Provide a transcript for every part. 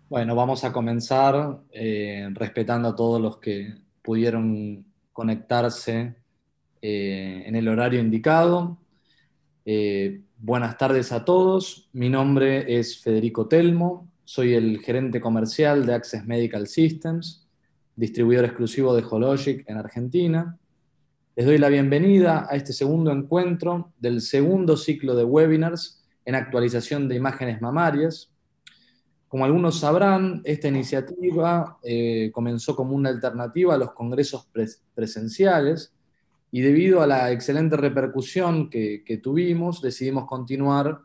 Bueno, vamos a comenzar respetando a todos los que pudieron conectarse en el horario indicado. Buenas tardes a todos. Mi nombre es Federico Telmo. Soy el gerente comercial de Access Medical Systems, distribuidor exclusivo de Hologic en Argentina. Les doy la bienvenida a este segundo encuentro del segundo ciclo de webinars en actualización de imágenes mamarias. Como algunos sabrán, esta iniciativa comenzó como una alternativa a los congresos presenciales y debido a la excelente repercusión que tuvimos, decidimos continuar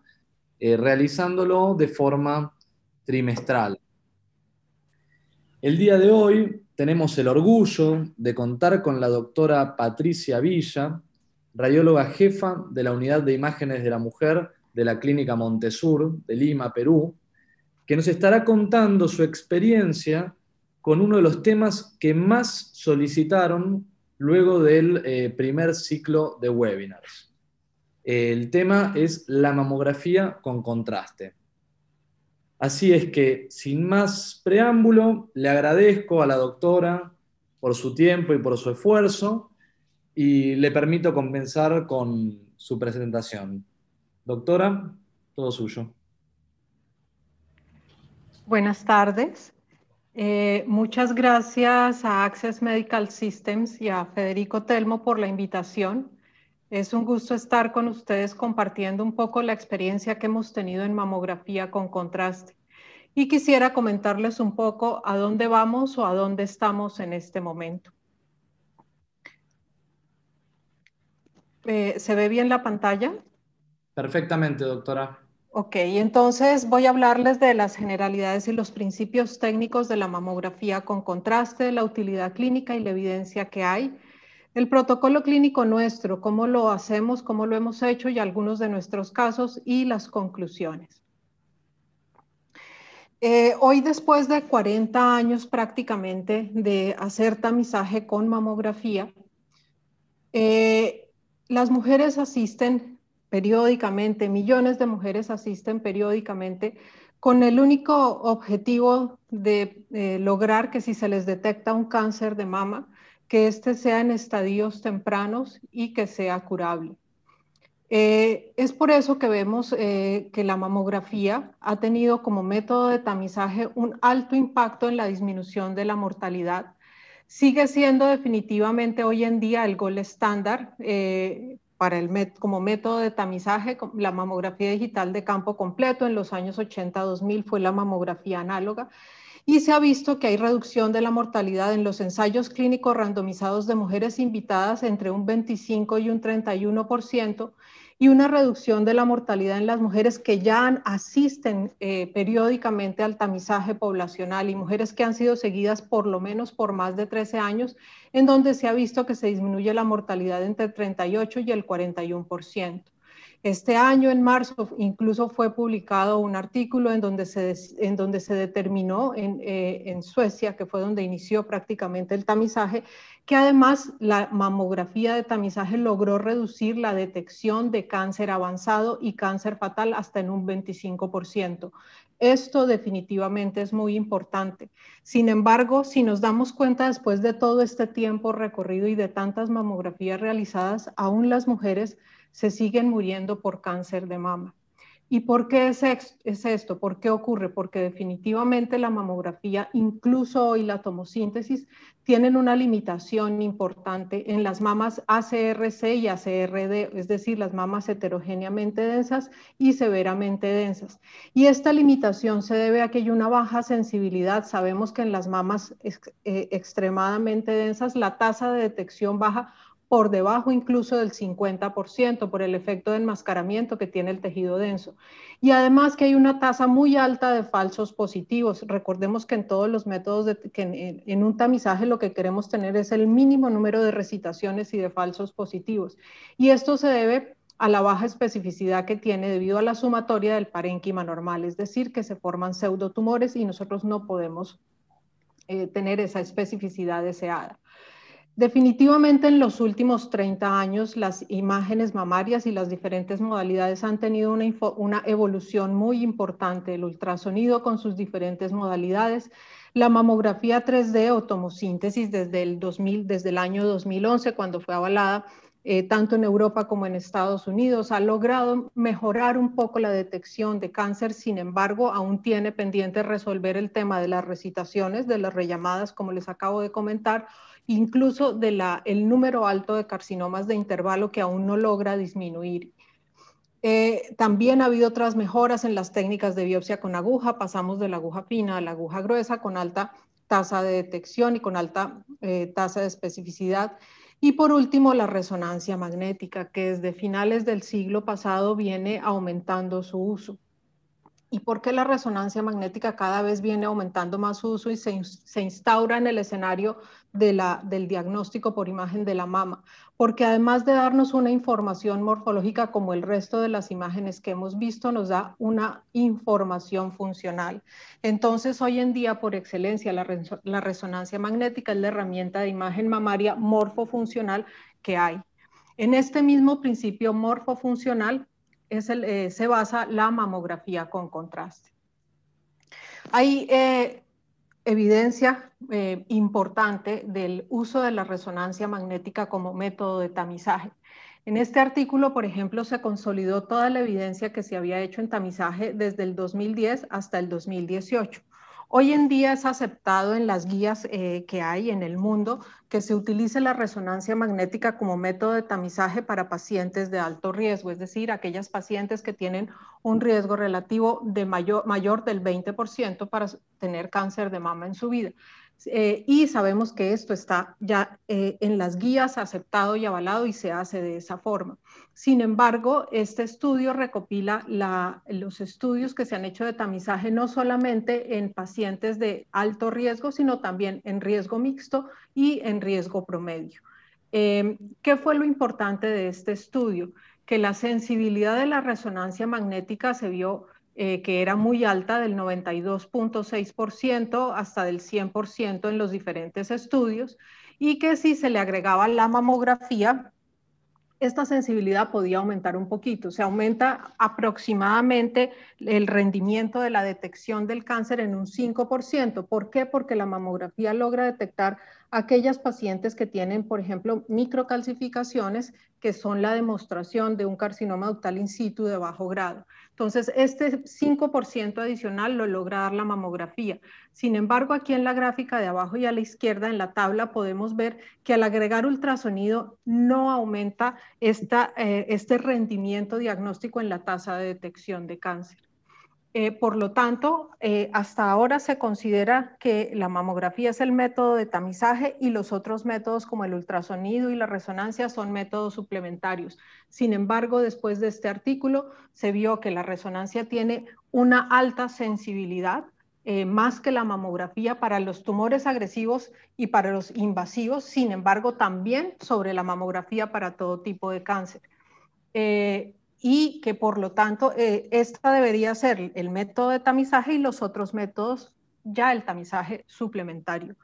realizándolo de forma trimestral. El día de hoy tenemos el orgullo de contar con la doctora Patricia Villa, radióloga jefa de la Unidad de Imágenes de la Mujer de la Clínica Montesur de Lima, Perú, que nos estará contando su experiencia con uno de los temas que más solicitaron luego del primer ciclo de webinars. El tema es la mamografía con contraste. Así es que, sin más preámbulo, le agradezco a la doctora por su tiempo y por su esfuerzo y le permito comenzar con su presentación. Doctora, todo suyo. Buenas tardes. Muchas gracias a Access Medical Systems y a Federico Telmo por la invitación. Es un gusto estar con ustedes compartiendo un poco la experiencia que hemos tenido en mamografía con contraste. Y quisiera comentarles un poco a dónde vamos o a dónde estamos en este momento. ¿Se ve bien la pantalla? Perfectamente, doctora. Ok, entonces voy a hablarles de las generalidades y los principios técnicos de la mamografía con contraste, la utilidad clínica y la evidencia que hay. El protocolo clínico nuestro, cómo lo hacemos, cómo lo hemos hecho y algunos de nuestros casos y las conclusiones. Hoy, después de 40 años prácticamente de hacer tamizaje con mamografía, las mujeres asisten periódicamente, millones de mujeres asisten periódicamente con el único objetivo de lograr que si se les detecta un cáncer de mama, que este sea en estadios tempranos y que sea curable. Es por eso que vemos que la mamografía ha tenido como método de tamizaje un alto impacto en la disminución de la mortalidad. Sigue siendo definitivamente hoy en día el gold estándar como método de tamizaje. La mamografía digital de campo completo en los años 80-2000 fue la mamografía análoga. Y se ha visto que hay reducción de la mortalidad en los ensayos clínicos randomizados de mujeres invitadas entre un 25 y un 31%, y una reducción de la mortalidad en las mujeres que ya asisten periódicamente al tamizaje poblacional y mujeres que han sido seguidas por lo menos por más de 13 años, en donde se ha visto que se disminuye la mortalidad entre el 38 y el 41%. Este año, en marzo, incluso fue publicado un artículo en donde se determinó en Suecia, que fue donde inició prácticamente el tamizaje, que además la mamografía de tamizaje logró reducir la detección de cáncer avanzado y cáncer fatal hasta en un 25%. Esto definitivamente es muy importante. Sin embargo, si nos damos cuenta después de todo este tiempo recorrido y de tantas mamografías realizadas, aún las mujeres se siguen muriendo por cáncer de mama. ¿Y por qué es esto? ¿Por qué ocurre? Porque definitivamente la mamografía, incluso hoy la tomosíntesis, tienen una limitación importante en las mamas ACRC y ACRD, es decir, las mamas heterogéneamente densas y severamente densas. Y esta limitación se debe a que hay una baja sensibilidad. Sabemos que en las mamas extremadamente densas la tasa de detección baja por debajo incluso del 50% por el efecto de enmascaramiento que tiene el tejido denso. Y además que hay una tasa muy alta de falsos positivos. Recordemos que en todos los métodos, en un tamizaje lo que queremos tener es el mínimo número de recitaciones y de falsos positivos. Y esto se debe a la baja especificidad que tiene debido a la sumatoria del parénquima normal, es decir, que se forman pseudotumores y nosotros no podemos tener esa especificidad deseada. Definitivamente en los últimos 30 años las imágenes mamarias y las diferentes modalidades han tenido una evolución muy importante. El ultrasonido con sus diferentes modalidades, la mamografía 3D o tomosíntesis desde el año 2011 cuando fue avalada, tanto en Europa como en Estados Unidos, ha logrado mejorar un poco la detección de cáncer. Sin embargo, aún tiene pendiente resolver el tema de las recitaciones, de las rellamadas, como les acabo de comentar, incluso el número alto de carcinomas de intervalo que aún no logra disminuir. También ha habido otras mejoras en las técnicas de biopsia con aguja. Pasamos de la aguja fina a la aguja gruesa con alta tasa de detección y con alta tasa de especificidad. Y por último, la resonancia magnética, que desde finales del siglo pasado viene aumentando su uso. ¿Y por qué la resonancia magnética cada vez viene aumentando más su uso y se instaura en el escenario del diagnóstico por imagen de la mama? Porque además de darnos una información morfológica como el resto de las imágenes que hemos visto, nos da una información funcional. Entonces, hoy en día, por excelencia, la resonancia magnética es la herramienta de imagen mamaria morfofuncional que hay. En este mismo principio morfofuncional, se basa la mamografía con contraste. Hay evidencia importante del uso de la resonancia magnética como método de tamizaje. En este artículo, por ejemplo, se consolidó toda la evidencia que se había hecho en tamizaje desde el 2010 hasta el 2018. Hoy en día es aceptado en las guías que hay en el mundo que se utilice la resonancia magnética como método de tamizaje para pacientes de alto riesgo, es decir, aquellas pacientes que tienen un riesgo relativo de mayor del 20% para tener cáncer de mama en su vida. Y sabemos que esto está ya en las guías aceptado y avalado y se hace de esa forma. Sin embargo, este estudio recopila los estudios que se han hecho de tamizaje no solamente en pacientes de alto riesgo, sino también en riesgo mixto y en riesgo promedio. ¿Qué fue lo importante de este estudio? Que la sensibilidad de la resonancia magnética se vio que era muy alta, del 92.6% hasta del 100% en los diferentes estudios, y que si se le agregaba la mamografía, esta sensibilidad podía aumentar un poquito. Se aumenta aproximadamente el rendimiento de la detección del cáncer en un 5%. ¿Por qué? Porque la mamografía logra detectar aquellas pacientes que tienen, por ejemplo, microcalcificaciones, que son la demostración de un carcinoma ductal in situ de bajo grado. Entonces, este 5% adicional lo logra dar la mamografía. Sin embargo, aquí en la gráfica de abajo y a la izquierda en la tabla podemos ver que al agregar ultrasonido no aumenta este rendimiento diagnóstico en la tasa de detección de cáncer. Por lo tanto, hasta ahora se considera que la mamografía es el método de tamizaje y los otros métodos como el ultrasonido y la resonancia son métodos suplementarios. Sin embargo, después de este artículo se vio que la resonancia tiene una alta sensibilidad, más que la mamografía para los tumores agresivos y para los invasivos, sin embargo también sobre la mamografía para todo tipo de cáncer. Y que por lo tanto esta debería ser el método de tamizaje y los otros métodos ya el tamizaje suplementario.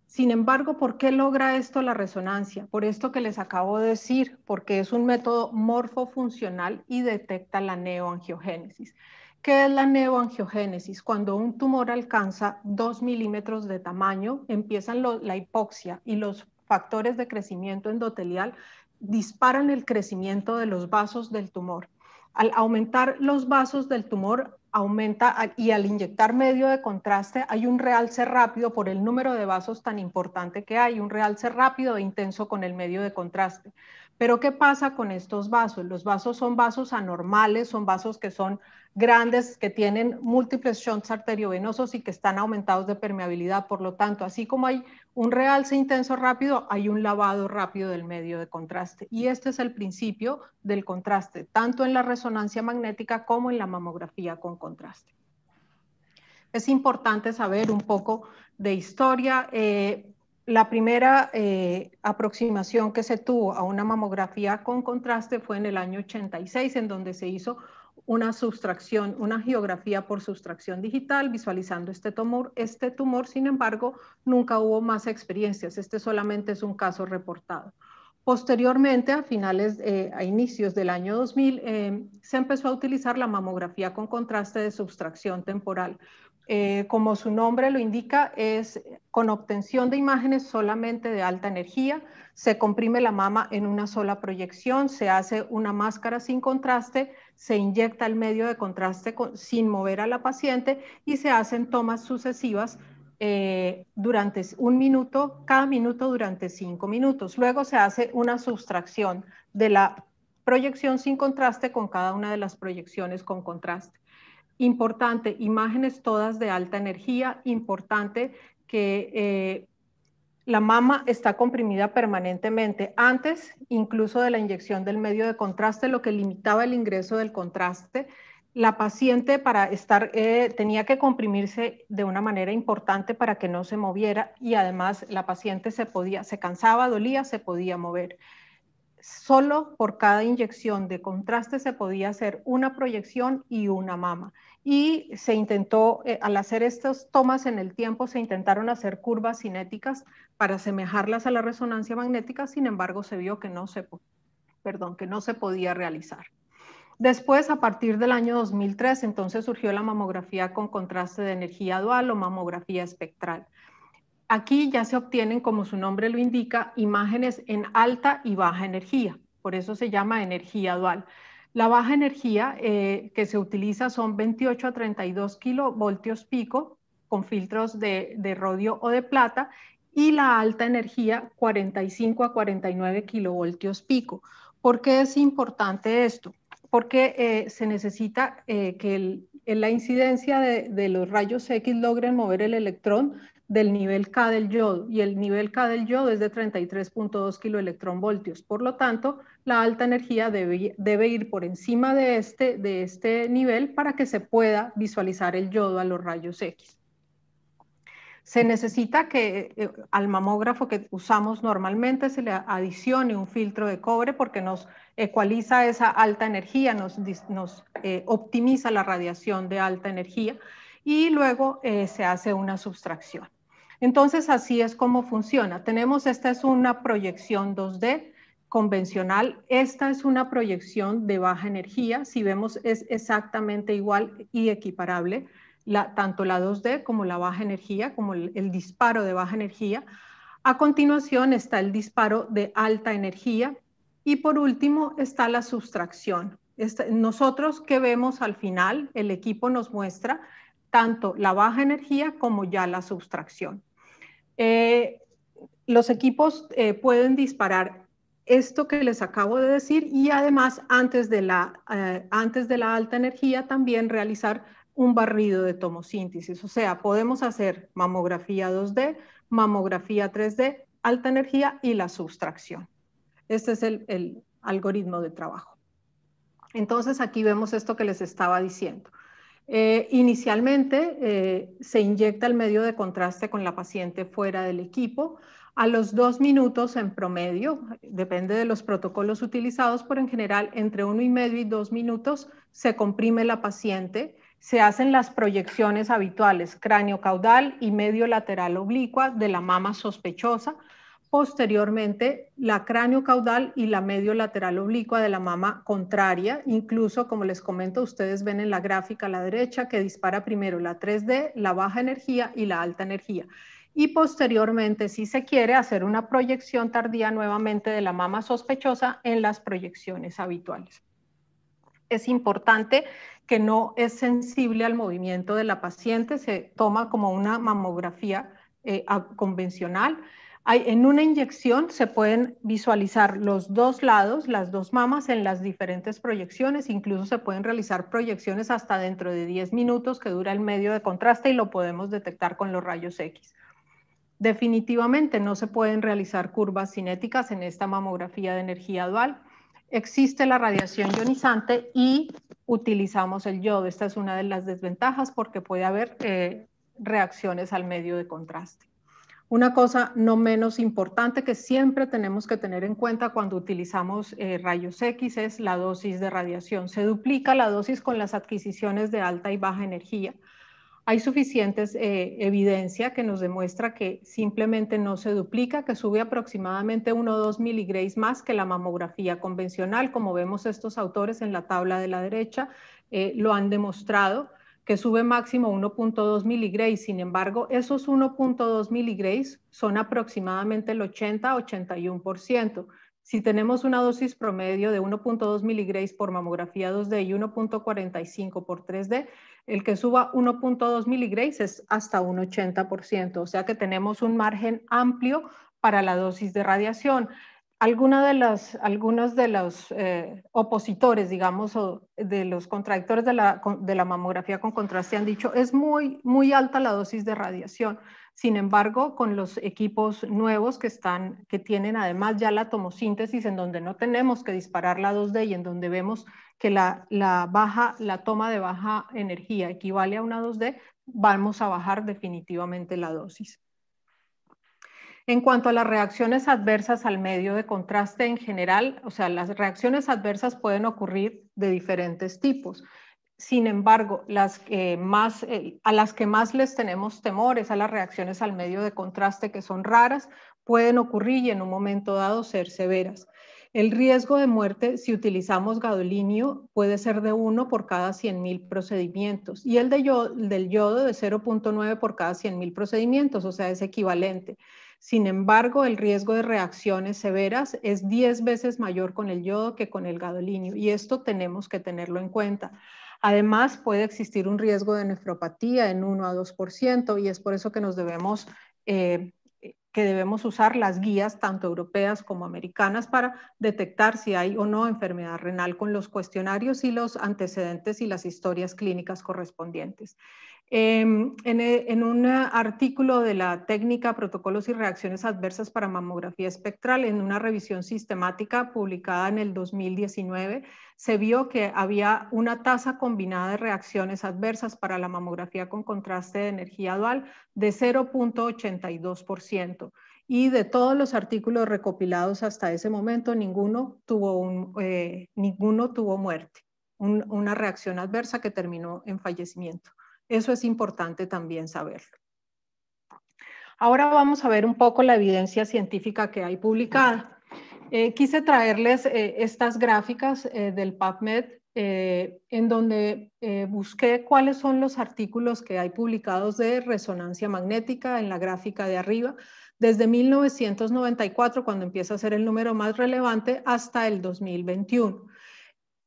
Sin embargo, ¿por qué logra esto la resonancia? Por esto que les acabo de decir, porque es un método morfofuncional y detecta la neoangiogénesis. ¿Qué es la neoangiogénesis? Cuando un tumor alcanza 2 milímetros de tamaño, empiezan la hipoxia y los factores de crecimiento endotelial disparan el crecimiento de los vasos del tumor. Al aumentar los vasos del tumor, aumenta y al inyectar medio de contraste hay un realce rápido por el número de vasos tan importante que hay, un realce rápido e intenso con el medio de contraste. Pero ¿qué pasa con estos vasos? Los vasos son vasos anormales, son vasos que son grandes, que tienen múltiples shunts arteriovenosos y que están aumentados de permeabilidad. Por lo tanto, así como hay un realce intenso rápido, hay un lavado rápido del medio de contraste. Y este es el principio del contraste, tanto en la resonancia magnética como en la mamografía con contraste. Es importante saber un poco de historia. La primera aproximación que se tuvo a una mamografía con contraste fue en el año 86, en donde se hizo una sustracción, una angiografía por sustracción digital, visualizando este tumor, sin embargo, nunca hubo más experiencias. Este solamente es un caso reportado. Posteriormente, a inicios del año 2000, se empezó a utilizar la mamografía con contraste de sustracción temporal. Como su nombre lo indica, es con obtención de imágenes solamente de alta energía. Se comprime la mama en una sola proyección, se hace una máscara sin contraste, se inyecta el medio de contraste sin mover a la paciente y se hacen tomas sucesivas durante un minuto, cada minuto durante 5 minutos. Luego se hace una sustracción de la proyección sin contraste con cada una de las proyecciones con contraste. Importante, imágenes todas de alta energía, importante que la mama está comprimida permanentemente, antes incluso de la inyección del medio de contraste, lo que limitaba el ingreso del contraste. La paciente tenía que comprimirse de una manera importante para que no se moviera y además la paciente se cansaba, dolía, se podía mover. Solo por cada inyección de contraste se podía hacer una proyección y una mama. Y se intentó, al hacer estas tomas en el tiempo, se intentaron hacer curvas cinéticas para asemejarlas a la resonancia magnética, sin embargo se vio que no se podía realizar. Después, a partir del año 2003, entonces surgió la mamografía con contraste de energía dual o mamografía espectral. Aquí ya se obtienen, como su nombre lo indica, imágenes en alta y baja energía, por eso se llama energía dual. La baja energía que se utiliza son 28 a 32 kilovoltios pico con filtros de rodio o de plata y la alta energía 45 a 49 kilovoltios pico. ¿Por qué es importante esto? Porque se necesita que la incidencia de los rayos X logren mover el electrón del nivel K del yodo, y el nivel K del yodo es de 33.2 kiloelectronvoltios. Por lo tanto, la alta energía debe ir por encima de este nivel para que se pueda visualizar el yodo a los rayos X. Se necesita que al mamógrafo que usamos normalmente se le adicione un filtro de cobre porque nos ecualiza esa alta energía, nos optimiza la radiación de alta energía y luego se hace una sustracción. Entonces, así es como funciona. Esta es una proyección 2D convencional. Esta es una proyección de baja energía. Si vemos, es exactamente igual y equiparable, tanto la 2D como la baja energía, como el disparo de baja energía. A continuación está el disparo de alta energía. Y por último está la sustracción. Nosotros que vemos al final, el equipo nos muestra tanto la baja energía como ya la sustracción. Los equipos pueden disparar esto que les acabo de decir y además antes de la alta energía también realizar un barrido de tomosíntesis. O sea, podemos hacer mamografía 2D, mamografía 3D, alta energía y la sustracción. Este es el algoritmo de trabajo. Entonces aquí vemos esto que les estaba diciendo. Inicialmente se inyecta el medio de contraste con la paciente fuera del equipo. A los 2 minutos en promedio, depende de los protocolos utilizados, pero en general entre 1,5 y 2 minutos se comprime la paciente. Se hacen las proyecciones habituales, cráneo caudal y medio lateral oblicua de la mama sospechosa. Posteriormente, la cráneo caudal y la medio lateral oblicua de la mama contraria. Incluso, como les comento, ustedes ven en la gráfica a la derecha que dispara primero la 3D, la baja energía y la alta energía. Y posteriormente, si se quiere, hacer una proyección tardía nuevamente de la mama sospechosa en las proyecciones habituales. Es importante que no es sensible al movimiento de la paciente, se toma como una mamografía convencional. En una inyección se pueden visualizar los dos lados, las dos mamas en las diferentes proyecciones, incluso se pueden realizar proyecciones hasta dentro de 10 minutos que dura el medio de contraste y lo podemos detectar con los rayos X. Definitivamente no se pueden realizar curvas cinéticas en esta mamografía de energía dual. Existe la radiación ionizante y utilizamos el yodo. Esta es una de las desventajas porque puede haber reacciones al medio de contraste. Una cosa no menos importante que siempre tenemos que tener en cuenta cuando utilizamos rayos X es la dosis de radiación. Se duplica la dosis con las adquisiciones de alta y baja energía. Hay suficientes evidencia que nos demuestra que simplemente no se duplica, que sube aproximadamente 1 o 2 miligrays más que la mamografía convencional, como vemos estos autores en la tabla de la derecha, lo han demostrado, que sube máximo 1.2 miligrays. Sin embargo, esos 1.2 miligrays son aproximadamente el 80-81%. Si tenemos una dosis promedio de 1.2 miligrays por mamografía 2D y 1.45 por 3D, el que suba 1.2 miligrays es hasta un 80%, o sea que tenemos un margen amplio para la dosis de radiación. Algunos de los opositores, digamos, o de los contradictores de la mamografía con contraste han dicho, es muy alta la dosis de radiación. Sin embargo, con los equipos nuevos que tienen además ya la tomosíntesis, en donde no tenemos que disparar la 2D y en donde vemos que la toma de baja energía equivale a una 2D, vamos a bajar definitivamente la dosis. En cuanto a las reacciones adversas al medio de contraste en general, o sea, las reacciones adversas pueden ocurrir de diferentes tipos. Sin embargo, a las que más les tenemos temores a las reacciones al medio de contraste, que son raras, pueden ocurrir y en un momento dado ser severas. El riesgo de muerte, si utilizamos gadolinio, puede ser de 1 por cada 100.000 procedimientos y el del yodo de 0.9 por cada 100.000 procedimientos, o sea, es equivalente. Sin embargo, el riesgo de reacciones severas es 10 veces mayor con el yodo que con el gadolinio y esto tenemos que tenerlo en cuenta. Además, puede existir un riesgo de nefropatía en 1 a 2% y es por eso que debemos usar las guías tanto europeas como americanas para detectar si hay o no enfermedad renal con los cuestionarios y los antecedentes y las historias clínicas correspondientes. En un artículo de la técnica Protocolos y Reacciones Adversas para Mamografía Espectral, en una revisión sistemática publicada en el 2019, se vio que había una tasa combinada de reacciones adversas para la mamografía con contraste de energía dual de 0.82%. Y de todos los artículos recopilados hasta ese momento, ninguno tuvo muerte, una reacción adversa que terminó en fallecimiento. Eso es importante también saberlo. Ahora vamos a ver un poco la evidencia científica que hay publicada. Quise traerles estas gráficas del PubMed en donde busqué cuáles son los artículos que hay publicados de resonancia magnética en la gráfica de arriba, desde 1994, cuando empieza a ser el número más relevante, hasta el 2021.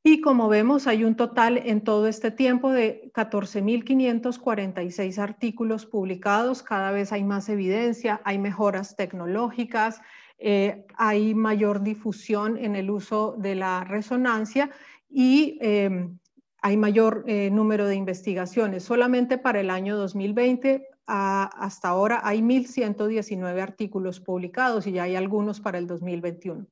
Y como vemos, hay un total en todo este tiempo de 14.546 artículos publicados. Cada vez hay más evidencia, hay mejoras tecnológicas, hay mayor difusión en el uso de la resonancia y hay mayor número de investigaciones. Solamente para el año 2020, hasta ahora, hay 1.119 artículos publicados y ya hay algunos para el 2021.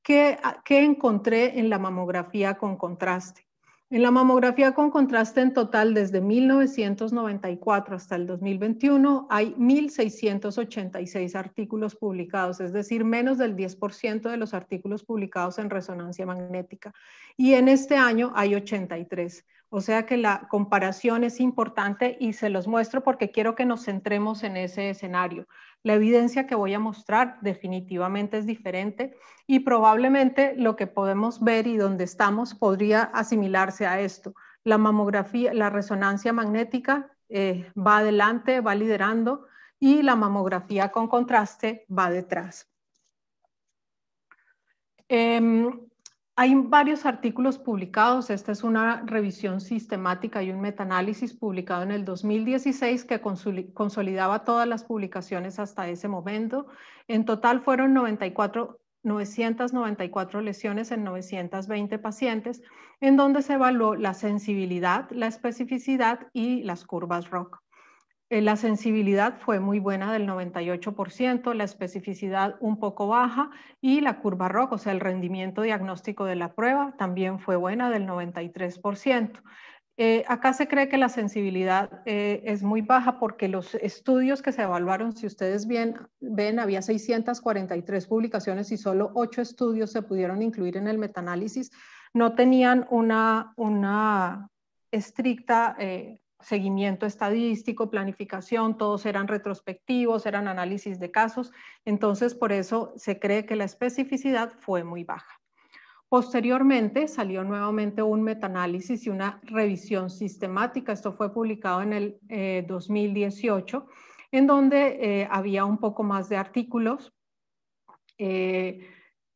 ¿Qué encontré en la mamografía con contraste? En la mamografía con contraste en total, desde 1994 hasta el 2021, hay 1.686 artículos publicados, es decir, menos del 10% de los artículos publicados en resonancia magnética. Y en este año hay 83. O sea que la comparación es importante y se los muestro porque quiero que nos centremos en ese escenario. La evidencia que voy a mostrar definitivamente es diferente y probablemente lo que podemos ver y donde estamos podría asimilarse a esto. La mamografía, la resonancia magnética va adelante, va liderando y la mamografía con contraste va detrás. Hay varios artículos publicados. Esta es una revisión sistemática y un metaanálisis publicado en el 2016 que consolidaba todas las publicaciones hasta ese momento. En total fueron 994 lesiones en 920 pacientes, en donde se evaluó la sensibilidad, la especificidad y las curvas ROC. La sensibilidad fue muy buena del 98%, la especificidad un poco baja y la curva ROC, o sea, el rendimiento diagnóstico de la prueba, también fue buena del 93%. Acá se cree que la sensibilidad es muy baja porque los estudios que se evaluaron, si ustedes ven, había 643 publicaciones y solo 8 estudios se pudieron incluir en el metaanálisis. No tenían una estricta seguimiento estadístico, planificación, todos eran retrospectivos, eran análisis de casos, entonces por eso se cree que la especificidad fue muy baja. Posteriormente salió nuevamente un metaanálisis y una revisión sistemática. Esto fue publicado en el 2018, en donde había un poco más de artículos.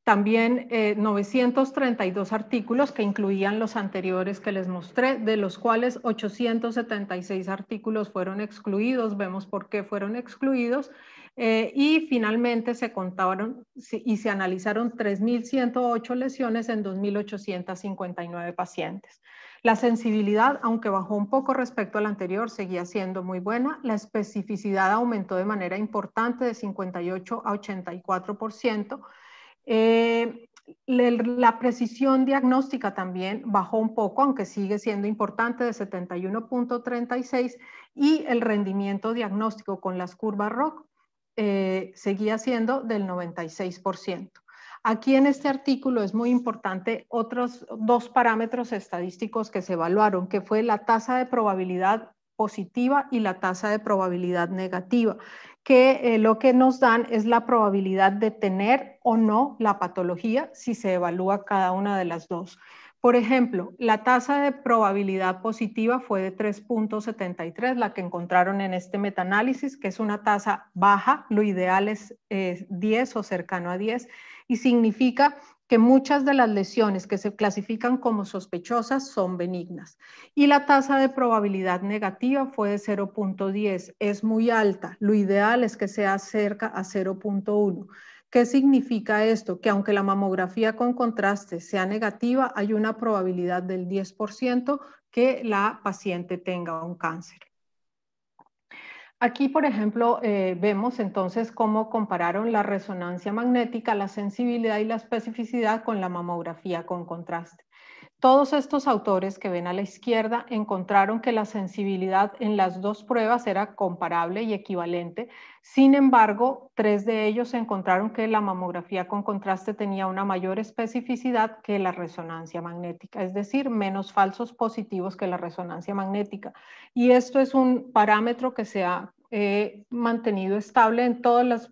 También 932 artículos que incluían los anteriores que les mostré, de los cuales 876 artículos fueron excluidos. Vemos por qué fueron excluidos. Y finalmente se contaron y se analizaron 3.108 lesiones en 2.859 pacientes. La sensibilidad, aunque bajó un poco respecto al anterior, seguía siendo muy buena. La especificidad aumentó de manera importante de 58 a 84%. La precisión diagnóstica también bajó un poco, aunque sigue siendo importante, de 71.36, y el rendimiento diagnóstico con las curvas ROC seguía siendo del 96%. Aquí en este artículo es muy importante otros 2 parámetros estadísticos que se evaluaron, que fue la tasa de probabilidad positiva y la tasa de probabilidad negativa, que lo que nos dan es la probabilidad de tener o no la patología si se evalúa cada una de las dos. Por ejemplo, la tasa de probabilidad positiva fue de 3.73, la que encontraron en este metaanálisis, que es una tasa baja, lo ideal es 10 o cercano a 10, y significa que muchas de las lesiones que se clasifican como sospechosas son benignas. Y la tasa de probabilidad negativa fue de 0.10, es muy alta, lo ideal es que sea cerca a 0.1. ¿Qué significa esto? Que aunque la mamografía con contraste sea negativa, hay una probabilidad del 10% que la paciente tenga un cáncer. Aquí, por ejemplo, vemos entonces cómo compararon la resonancia magnética, la sensibilidad y la especificidad con la mamografía con contraste. Todos estos autores que ven a la izquierda encontraron que la sensibilidad en las dos pruebas era comparable y equivalente. Sin embargo, 3 de ellos encontraron que la mamografía con contraste tenía una mayor especificidad que la resonancia magnética, es decir, menos falsos positivos que la resonancia magnética. Y esto es un parámetro que se ha mantenido estable en todas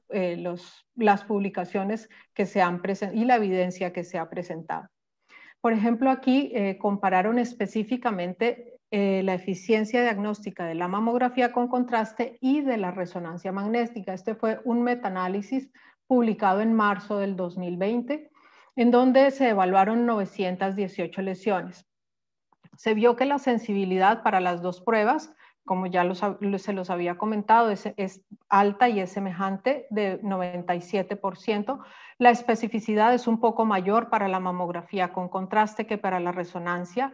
las publicaciones que se han presentado y la evidencia que se ha presentado. Por ejemplo, aquí compararon específicamente la eficiencia diagnóstica de la mamografía con contraste y de la resonancia magnética. Este fue un metaanálisis publicado en marzo del 2020, en donde se evaluaron 918 lesiones. Se vio que la sensibilidad para las dos pruebas, como ya se los había comentado, es alta y es semejante de 97%. La especificidad es un poco mayor para la mamografía con contraste que para la resonancia.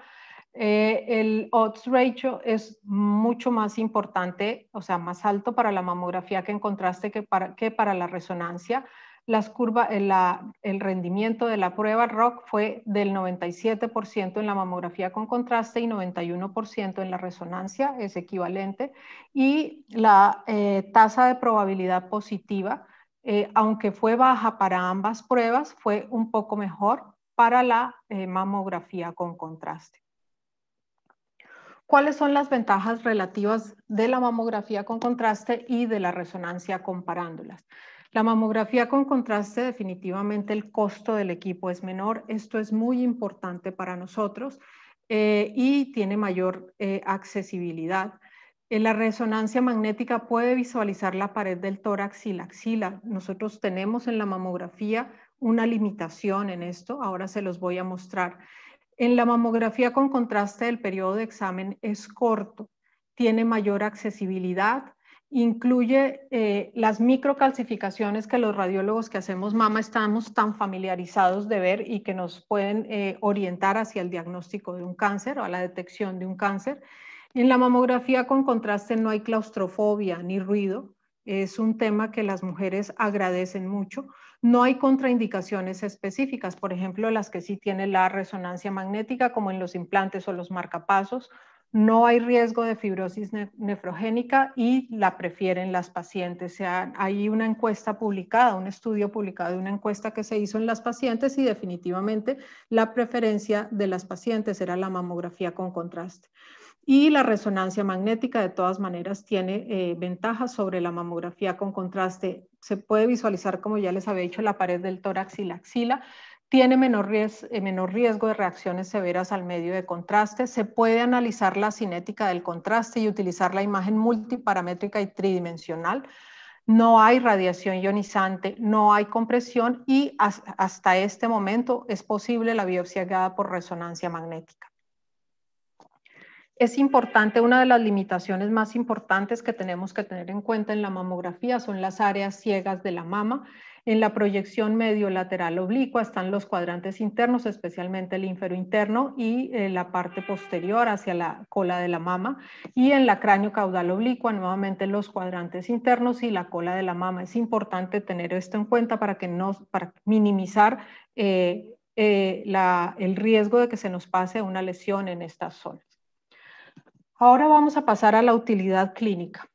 El odds ratio es mucho más importante, o sea, más alto para la mamografía que en contraste que para la resonancia. Las curvas, el rendimiento de la prueba ROC fue del 97% en la mamografía con contraste y 91% en la resonancia, es equivalente. Y la tasa de probabilidad positiva, aunque fue baja para ambas pruebas, fue un poco mejor para la mamografía con contraste. ¿Cuáles son las ventajas relativas de la mamografía con contraste y de la resonancia comparándolas? La mamografía con contraste, definitivamente el costo del equipo es menor. Esto es muy importante para nosotros y tiene mayor accesibilidad. La resonancia magnética puede visualizar la pared del tórax y la axila. Nosotros tenemos en la mamografía una limitación en esto. Ahora se los voy a mostrar. En la mamografía con contraste el periodo de examen es corto, tiene mayor accesibilidad, incluye las microcalcificaciones que los radiólogos que hacemos mama estamos tan familiarizados de ver y que nos pueden orientar hacia el diagnóstico de un cáncer o a la detección de un cáncer. En la mamografía con contraste no hay claustrofobia ni ruido, es un tema que las mujeres agradecen mucho. No hay contraindicaciones específicas, por ejemplo, las que sí tiene la resonancia magnética, como en los implantes o los marcapasos. no hay riesgo de fibrosis nefrogénica y la prefieren las pacientes. O sea, hay una encuesta publicada, un estudio publicado de una encuesta que se hizo en las pacientes y definitivamente la preferencia de las pacientes era la mamografía con contraste. Y la resonancia magnética de todas maneras tiene ventajas sobre la mamografía con contraste. Se puede visualizar, como ya les había dicho, la pared del tórax y la axila. Tiene menor riesgo de reacciones severas al medio de contraste. Se puede analizar la cinética del contraste y utilizar la imagen multiparamétrica y tridimensional. No hay radiación ionizante, no hay compresión y hasta este momento es posible la biopsia guiada por resonancia magnética. Es importante, una de las limitaciones más importantes que tenemos que tener en cuenta en la mamografía son las áreas ciegas de la mama. En la proyección medio-lateral oblicua están los cuadrantes internos, especialmente el inferointerno y la parte posterior hacia la cola de la mama. Y en la cráneo-caudal oblicua, nuevamente los cuadrantes internos y la cola de la mama. Es importante tener esto en cuenta para minimizar el riesgo de que se nos pase una lesión en estas zonas. Ahora vamos a pasar a la utilidad clínica.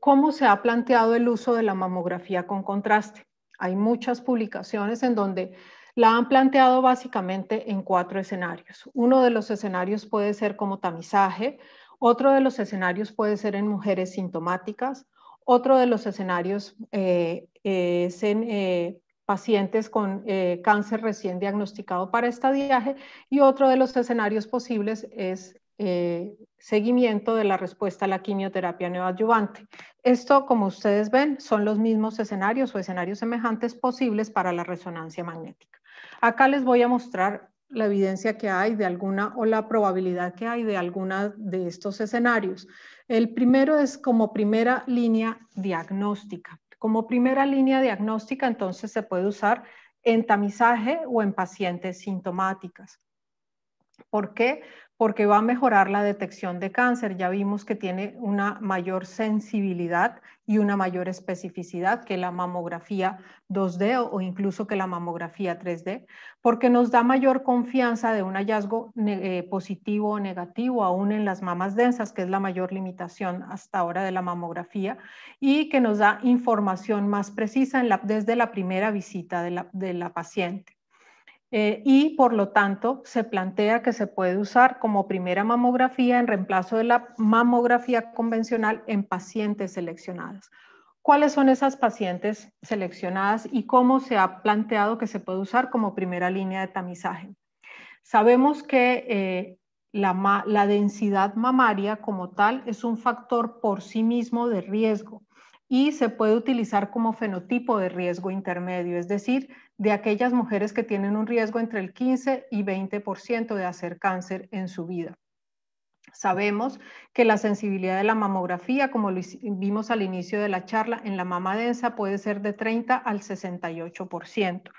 ¿Cómo se ha planteado el uso de la mamografía con contraste? Hay muchas publicaciones en donde la han planteado básicamente en 4 escenarios. Uno de los escenarios puede ser como tamizaje, otro de los escenarios puede ser en mujeres sintomáticas, otro de los escenarios es en pacientes con cáncer recién diagnosticado para estadiaje y otro de los escenarios posibles es seguimiento de la respuesta a la quimioterapia neoadyuvante. Esto, como ustedes ven, son los mismos escenarios o escenarios semejantes posibles para la resonancia magnética. Acá les voy a mostrar la evidencia que hay de alguna o la probabilidad que hay de alguna de estos escenarios. El primero es como primera línea diagnóstica. Como primera línea diagnóstica, entonces se puede usar en tamizaje o en pacientes sintomáticas. ¿Por qué? Porque va a mejorar la detección de cáncer. Ya vimos que tiene una mayor sensibilidad y una mayor especificidad que la mamografía 2D o incluso que la mamografía 3D, porque nos da mayor confianza de un hallazgo positivo o negativo, aún en las mamas densas, que es la mayor limitación hasta ahora de la mamografía, y que nos da información más precisa desde la primera visita de la paciente. Y por lo tanto se plantea que se puede usar como primera mamografía en reemplazo de la mamografía convencional en pacientes seleccionadas. ¿Cuáles son esas pacientes seleccionadas y cómo se ha planteado que se puede usar como primera línea de tamizaje? Sabemos que la densidad mamaria como tal es un factor por sí mismo de riesgo y se puede utilizar como fenotipo de riesgo intermedio, es decir, de aquellas mujeres que tienen un riesgo entre el 15 y 20% de hacer cáncer en su vida. Sabemos que la sensibilidad de la mamografía, como lo vimos al inicio de la charla, en la mama densa puede ser de 30 al 68%.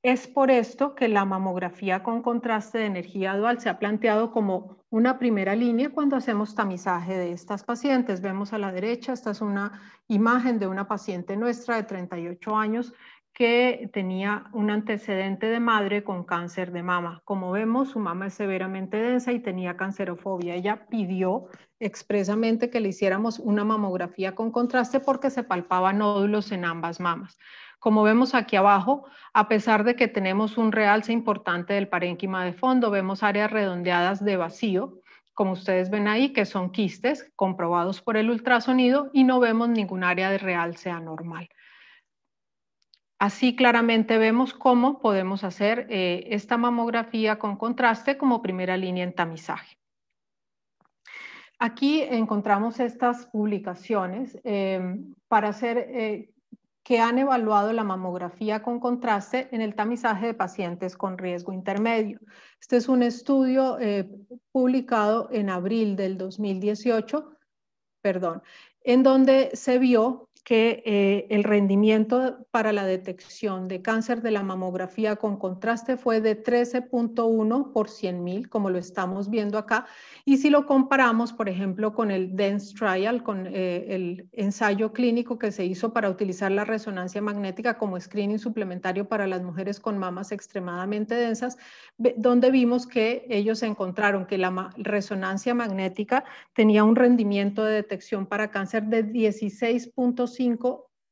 Es por esto que la mamografía con contraste de energía dual se ha planteado como una primera línea cuando hacemos tamizaje de estas pacientes. Vemos a la derecha, esta es una imagen de una paciente nuestra de 38 años que tenía un antecedente de madre con cáncer de mama. Como vemos, su mama es severamente densa y tenía cancerofobia. Ella pidió expresamente que le hiciéramos una mamografía con contraste porque se palpaban nódulos en ambas mamas. Como vemos aquí abajo, a pesar de que tenemos un realce importante del parénquima de fondo, vemos áreas redondeadas de vacío, como ustedes ven ahí, que son quistes comprobados por el ultrasonido y no vemos ningún área de realce anormal. Así claramente vemos cómo podemos hacer esta mamografía con contraste como primera línea en tamizaje. Aquí encontramos estas publicaciones para hacer que han evaluado la mamografía con contraste en el tamizaje de pacientes con riesgo intermedio. Este es un estudio publicado en abril del 2018, en donde se vio que el rendimiento para la detección de cáncer de la mamografía con contraste fue de 13.1 por 100.000, como lo estamos viendo acá. Y si lo comparamos, por ejemplo, con el DENSE Trial, con el ensayo clínico que se hizo para utilizar la resonancia magnética como screening suplementario para las mujeres con mamas extremadamente densas, donde vimos que ellos encontraron que la resonancia magnética tenía un rendimiento de detección para cáncer de 16.5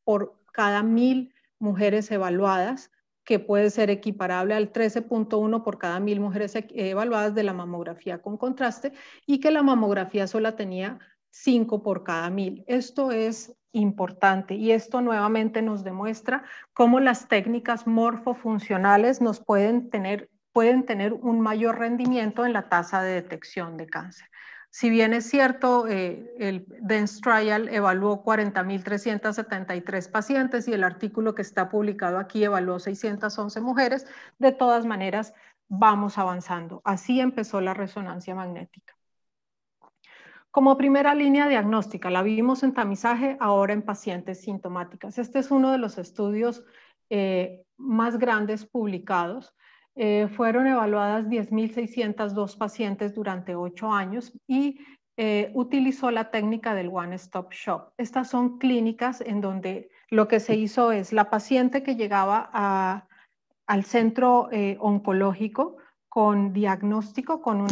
por cada 1.000 mujeres evaluadas, que puede ser equiparable al 13.1 por cada 1.000 mujeres evaluadas de la mamografía con contraste, y que la mamografía sola tenía 5 por cada 1.000. Esto es importante y esto nuevamente nos demuestra cómo las técnicas morfofuncionales nos pueden tener un mayor rendimiento en la tasa de detección de cáncer. Si bien es cierto, el DENSE Trial evaluó 40.373 pacientes y el artículo que está publicado aquí evaluó 611 mujeres, de todas maneras vamos avanzando. Así empezó la resonancia magnética. Como primera línea diagnóstica, la vimos en tamizaje, ahora en pacientes sintomáticas. Este es uno de los estudios más grandes publicados. Fueron evaluadas 10.602 pacientes durante 8 años y utilizó la técnica del One Stop Shop. Estas son clínicas en donde lo que se hizo es la paciente que llegaba al centro oncológico con diagnóstico, con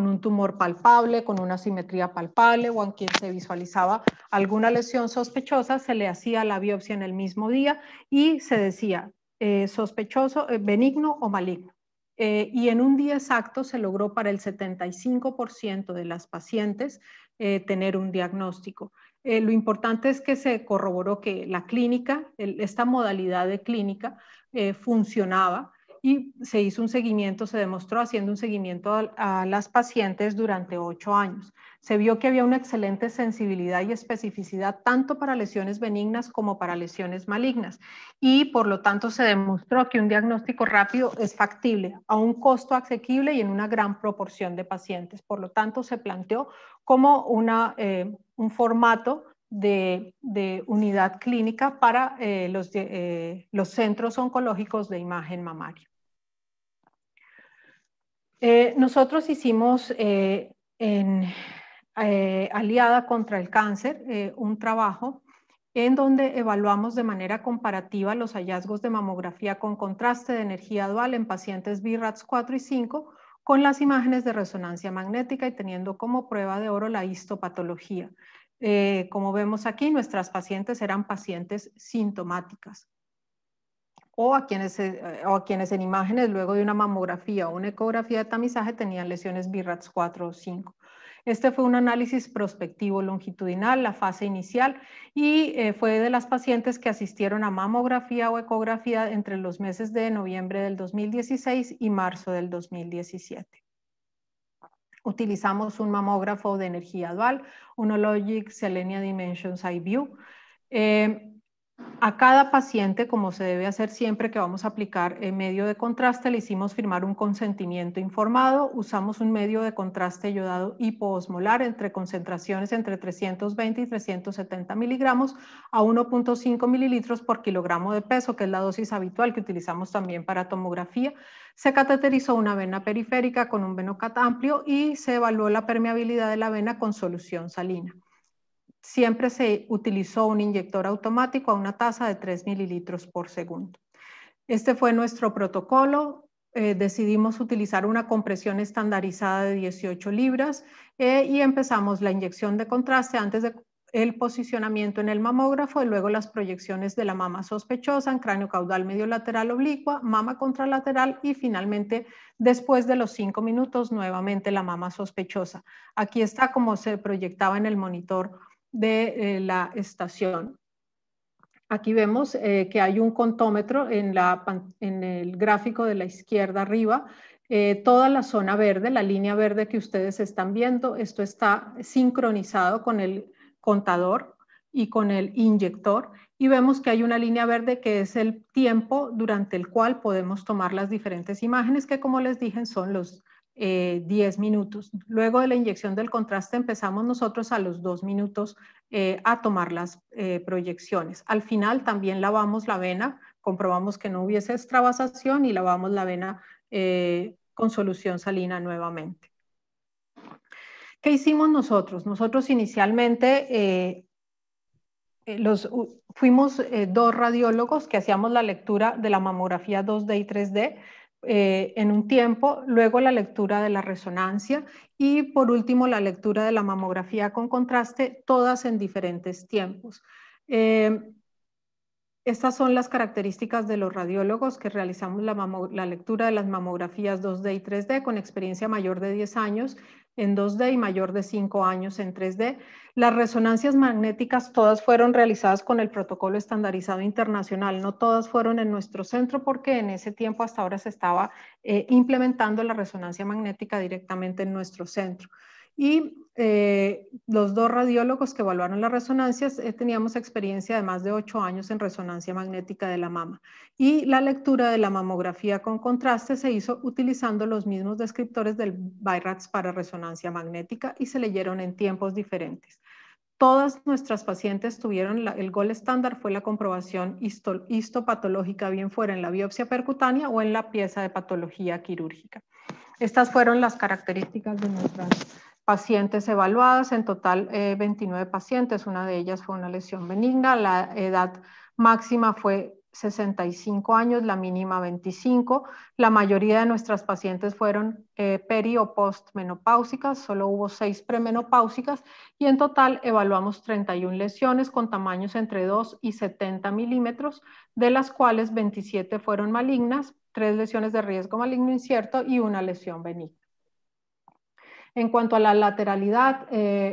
un tumor palpable, con una simetría palpable, o en quien se visualizaba alguna lesión sospechosa, se le hacía la biopsia en el mismo día y se decía sospechoso, benigno o maligno. Y en un día exacto se logró para el 75% de las pacientes tener un diagnóstico. Lo importante es que se corroboró que la clínica, esta modalidad de clínica, funcionaba, y se hizo un seguimiento, se demostró haciendo un seguimiento a las pacientes durante 8 años. Se vio que había una excelente sensibilidad y especificidad tanto para lesiones benignas como para lesiones malignas, y por lo tanto se demostró que un diagnóstico rápido es factible a un costo asequible y en una gran proporción de pacientes. Por lo tanto, se planteó como un formato de unidad clínica para los centros oncológicos de imagen mamaria. Nosotros hicimos Aliada contra el Cáncer un trabajo en donde evaluamos de manera comparativa los hallazgos de mamografía con contraste de energía dual en pacientes BRAF 4 y 5 con las imágenes de resonancia magnética y teniendo como prueba de oro la histopatología. Como vemos aquí, nuestras pacientes eran pacientes sintomáticas, o a quienes en imágenes luego de una mamografía o una ecografía de tamizaje tenían lesiones BRAF 4 o 5. Este fue un análisis prospectivo longitudinal, la fase inicial, y fue de las pacientes que asistieron a mamografía o ecografía entre los meses de noviembre del 2016 y marzo del 2017. Utilizamos un mamógrafo de energía dual, un Hologic Selenia Dimensions iView. A cada paciente, como se debe hacer siempre que vamos a aplicar medio de contraste, le hicimos firmar un consentimiento informado. Usamos un medio de contraste yodado hipoosmolar entre concentraciones entre 320 y 370 miligramos a 1.5 mililitros por kilogramo de peso, que es la dosis habitual que utilizamos también para tomografía. Se cateterizó una vena periférica con un venocat amplio y se evaluó la permeabilidad de la vena con solución salina. Siempre se utilizó un inyector automático a una tasa de 3 mililitros por segundo. Este fue nuestro protocolo. Decidimos utilizar una compresión estandarizada de 18 libras y empezamos la inyección de contraste antes del posicionamiento en el mamógrafo y luego las proyecciones de la mama sospechosa en cráneo caudal medio lateral oblicua, mama contralateral y finalmente después de los 5 minutos nuevamente la mama sospechosa. Aquí está como se proyectaba en el monitor de la estación. Aquí vemos que hay un contómetro en el gráfico de la izquierda arriba. Toda la zona verde, la línea verde que ustedes están viendo, esto está sincronizado con el contador y con el inyector, y vemos que hay una línea verde que es el tiempo durante el cual podemos tomar las diferentes imágenes, que como les dije son 10 minutos. Luego de la inyección del contraste empezamos nosotros a los 2 minutos a tomar las proyecciones. Al final también lavamos la vena, comprobamos que no hubiese extravasación y lavamos la vena con solución salina nuevamente. ¿Qué hicimos nosotros? Nosotros inicialmente fuimos 2 radiólogos que hacíamos la lectura de la mamografía 2D y 3D en un tiempo, luego la lectura de la resonancia y por último la lectura de la mamografía con contraste, todas en diferentes tiempos. Estas son las características de los radiólogos que realizamos la lectura de las mamografías 2D y 3D con experiencia mayor de 10 años en 2D y mayor de 5 años en 3D. Las resonancias magnéticas todas fueron realizadas con el protocolo estandarizado internacional, no todas fueron en nuestro centro porque en ese tiempo hasta ahora se estaba implementando la resonancia magnética directamente en nuestro centro. Y los 2 radiólogos que evaluaron las resonancias teníamos experiencia de más de 8 años en resonancia magnética de la mama. Y la lectura de la mamografía con contraste se hizo utilizando los mismos descriptores del BI-RADS para resonancia magnética y se leyeron en tiempos diferentes. Todas nuestras pacientes tuvieron, el gold estándar fue la comprobación histopatológica, bien fuera en la biopsia percutánea o en la pieza de patología quirúrgica. Estas fueron las características de nuestras pacientes evaluadas, en total 29 pacientes, una de ellas fue una lesión benigna, la edad máxima fue 65 años, la mínima 25, la mayoría de nuestras pacientes fueron peri o postmenopáusicas, solo hubo 6 premenopáusicas y en total evaluamos 31 lesiones con tamaños entre 2 y 70 milímetros, de las cuales 27 fueron malignas, 3 lesiones de riesgo maligno incierto y una lesión benigna. En cuanto a la lateralidad,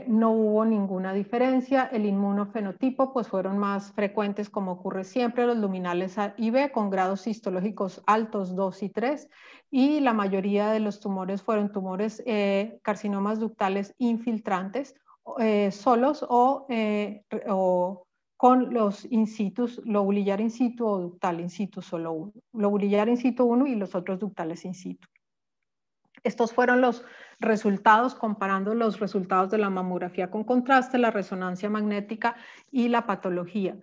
no hubo ninguna diferencia. El inmunofenotipo pues fueron más frecuentes como ocurre siempre, los luminales A y B con grados histológicos altos 2 y 3 y la mayoría de los tumores fueron tumores carcinomas ductales infiltrantes solos o con los in situ, lobulillar in situ o ductal in situ solo uno. Lobulillar in situ 1 y los otros ductales in situ. Estos fueron los resultados, comparando los resultados de la mamografía con contraste, la resonancia magnética y la patología.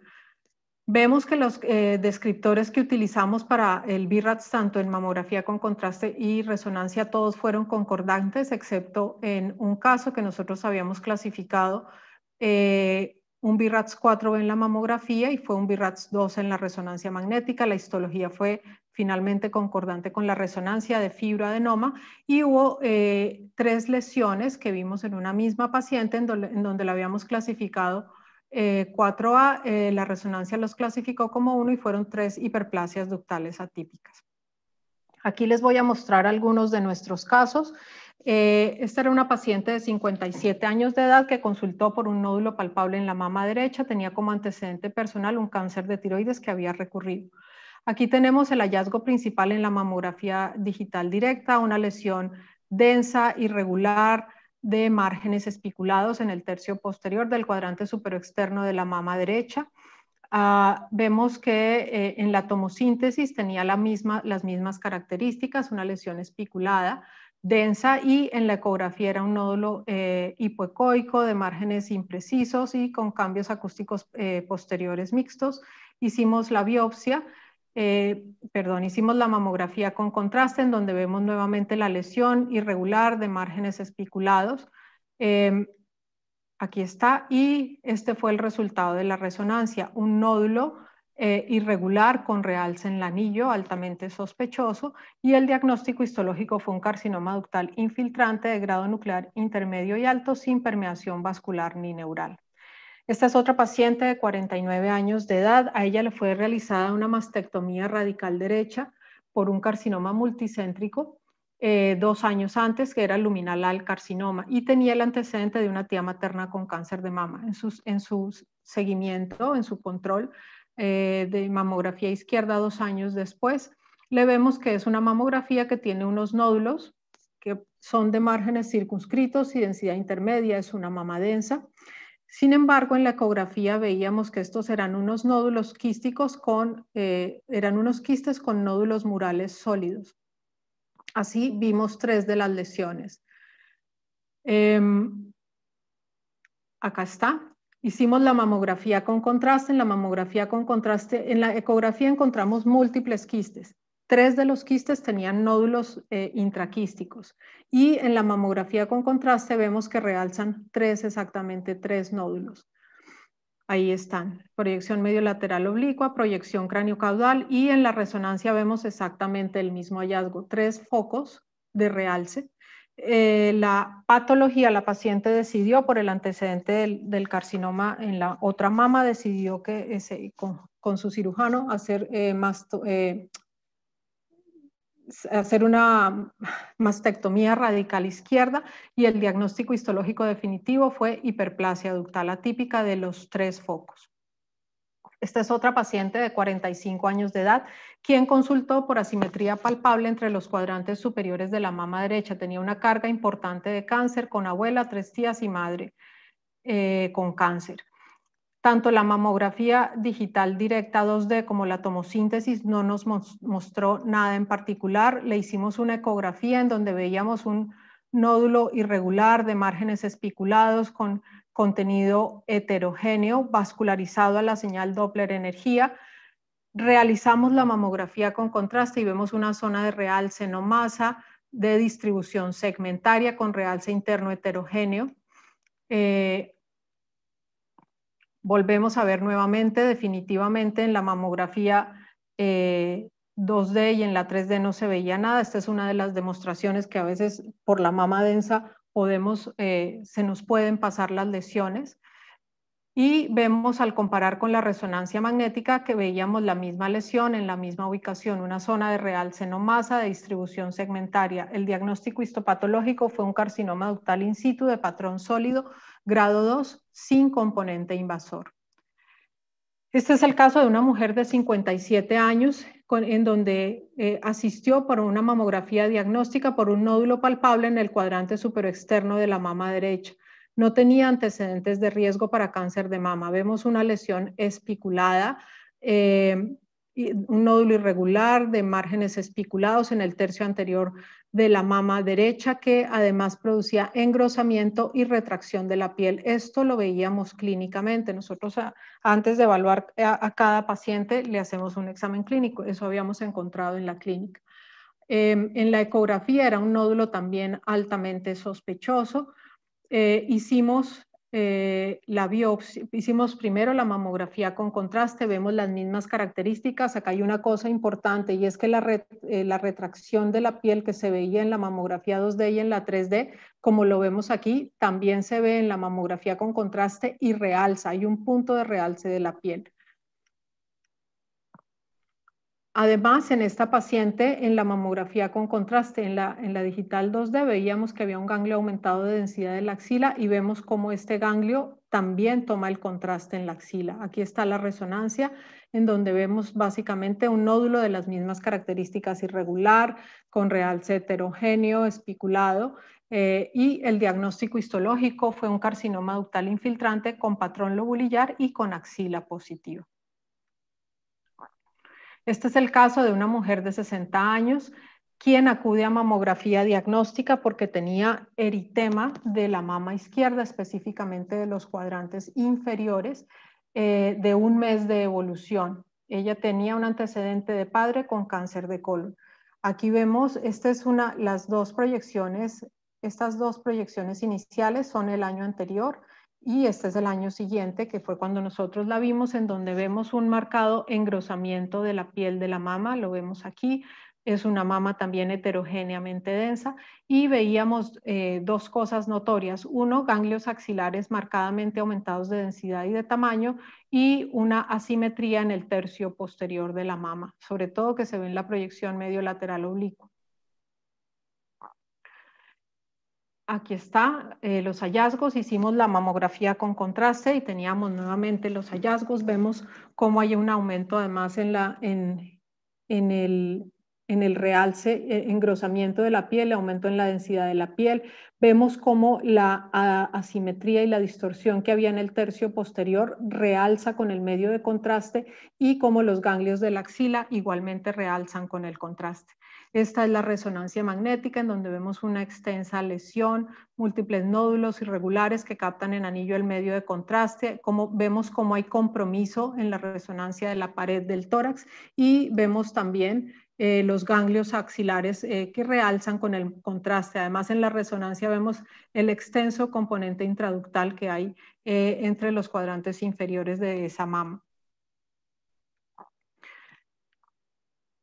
Vemos que los descriptores que utilizamos para el BI-RADS, tanto en mamografía con contraste y resonancia, todos fueron concordantes, excepto en un caso que nosotros habíamos clasificado un BI-RADS 4 en la mamografía y fue un BI-RADS 2 en la resonancia magnética. La histología fue finalmente concordante con la resonancia de fibroadenoma y hubo 3 lesiones que vimos en una misma paciente en donde la habíamos clasificado 4A, la resonancia los clasificó como 1 y fueron 3 hiperplasias ductales atípicas. Aquí les voy a mostrar algunos de nuestros casos. Esta era una paciente de 57 años de edad que consultó por un nódulo palpable en la mama derecha, tenía como antecedente personal un cáncer de tiroides que había recurrido. Aquí tenemos el hallazgo principal en la mamografía digital directa, una lesión densa, irregular, de márgenes espiculados en el tercio posterior del cuadrante superoexterno de la mama derecha. Vemos que en la tomosíntesis tenía las mismas características, una lesión espiculada, densa, y en la ecografía era un nódulo hipoecoico de márgenes imprecisos y con cambios acústicos posteriores mixtos. Hicimos la biopsia, hicimos la mamografía con contraste en donde vemos nuevamente la lesión irregular de márgenes espiculados. Aquí está, y este fue el resultado de la resonancia, un nódulo irregular con realce en el anillo, altamente sospechoso, y el diagnóstico histológico fue un carcinoma ductal infiltrante de grado nuclear intermedio y alto sin permeación vascular ni neural. Esta es otra paciente de 49 años de edad, a ella le fue realizada una mastectomía radical derecha por un carcinoma multicéntrico 2 años antes, que era el luminal carcinoma, y tenía el antecedente de una tía materna con cáncer de mama. En su seguimiento, en su control de mamografía izquierda 2 años después, le vemos que es una mamografía que tiene unos nódulos que son de márgenes circunscritos y densidad intermedia, es una mama densa. Sin embargo, en la ecografía veíamos que estos eran unos nódulos quísticos eran unos quistes con nódulos murales sólidos. Así vimos 3 de las lesiones. Acá está. Hicimos la mamografía con contraste. En la mamografía con contraste, en la ecografía encontramos múltiples quistes. 3 de los quistes tenían nódulos intraquísticos. Y en la mamografía con contraste vemos que realzan exactamente 3 nódulos. Ahí están, proyección mediolateral oblicua, proyección craniocaudal, y en la resonancia vemos exactamente el mismo hallazgo, 3 focos de realce. La patología, la paciente decidió por el antecedente del carcinoma en la otra mama, decidió que con su cirujano hacer una mastectomía radical izquierda, y el diagnóstico histológico definitivo fue hiperplasia ductal atípica de los 3 focos. Esta es otra paciente de 45 años de edad, quien consultó por asimetría palpable entre los cuadrantes superiores de la mama derecha. Tenía una carga importante de cáncer, con abuela, 3 tías y madre con cáncer. Tanto la mamografía digital directa 2D como la tomosíntesis no nos mostró nada en particular. Le hicimos una ecografía en donde veíamos un nódulo irregular de márgenes espiculados con contenido heterogéneo, vascularizado a la señal Doppler energía. Realizamos la mamografía con contraste y vemos una zona de realce no masa de distribución segmentaria con realce interno heterogéneo. Volvemos a ver nuevamente, definitivamente en la mamografía 2D y en la 3D no se veía nada. Esta es una de las demostraciones que a veces por la mama densa se nos pueden pasar las lesiones. Y vemos al comparar con la resonancia magnética que veíamos la misma lesión en la misma ubicación, una zona de realce no masa de distribución segmentaria. El diagnóstico histopatológico fue un carcinoma ductal in situ de patrón sólido, grado 2, sin componente invasor. Este es el caso de una mujer de 57 años en donde asistió por una mamografía diagnóstica por un nódulo palpable en el cuadrante superexterno de la mama derecha. No tenía antecedentes de riesgo para cáncer de mama. Vemos una lesión espiculada, un nódulo irregular de márgenes espiculados en el tercio anterior de la mama derecha, que además producía engrosamiento y retracción de la piel. Esto lo veíamos clínicamente. Nosotros antes de evaluar a cada paciente le hacemos un examen clínico. Eso habíamos encontrado en la clínica. En la ecografía era un nódulo también altamente sospechoso. Hicimos la biopsia, hicimos primero la mamografía con contraste, vemos las mismas características. Acá hay una cosa importante, y es que la retracción de la piel que se veía en la mamografía 2D y en la 3D, como lo vemos aquí, también se ve en la mamografía con contraste y realza, hay un punto de realce de la piel. Además, en esta paciente, en la mamografía con contraste, en la digital 2D, veíamos que había un ganglio aumentado de densidad de la axila, y vemos cómo este ganglio también toma el contraste en la axila. Aquí está la resonancia, en donde vemos básicamente un nódulo de las mismas características, irregular, con realce heterogéneo, espiculado, y el diagnóstico histológico fue un carcinoma ductal infiltrante con patrón lobulillar y con axila positiva. Este es el caso de una mujer de 60 años quien acude a mamografía diagnóstica porque tenía eritema de la mama izquierda, específicamente de los cuadrantes inferiores, de un mes de evolución. Ella tenía un antecedente de padre con cáncer de colon. Aquí vemos, estas dos proyecciones iniciales son el año anterior, y este es el año siguiente, que fue cuando nosotros la vimos, en donde vemos un marcado engrosamiento de la piel de la mama. Lo vemos aquí. Es una mama también heterogéneamente densa, y veíamos dos cosas notorias. Uno, ganglios axilares marcadamente aumentados de densidad y de tamaño, y una asimetría en el tercio posterior de la mama, sobre todo que se ve en la proyección medio lateral oblicua. Aquí está los hallazgos. Hicimos la mamografía con contraste y teníamos nuevamente los hallazgos. Vemos cómo hay un aumento además en el realce, engrosamiento de la piel, aumento en la densidad de la piel. vemos cómo la asimetría y la distorsión que había en el tercio posterior realza con el medio de contraste y cómo los ganglios de la axila igualmente realzan con el contraste. Esta es la resonancia magnética, en donde vemos una extensa lesión, múltiples nódulos irregulares que captan en anillo el medio de contraste, vemos cómo hay compromiso en la resonancia de la pared del tórax y vemos también los ganglios axilares que realzan con el contraste. Además, en la resonancia vemos el extenso componente intraductal que hay entre los cuadrantes inferiores de esa mama.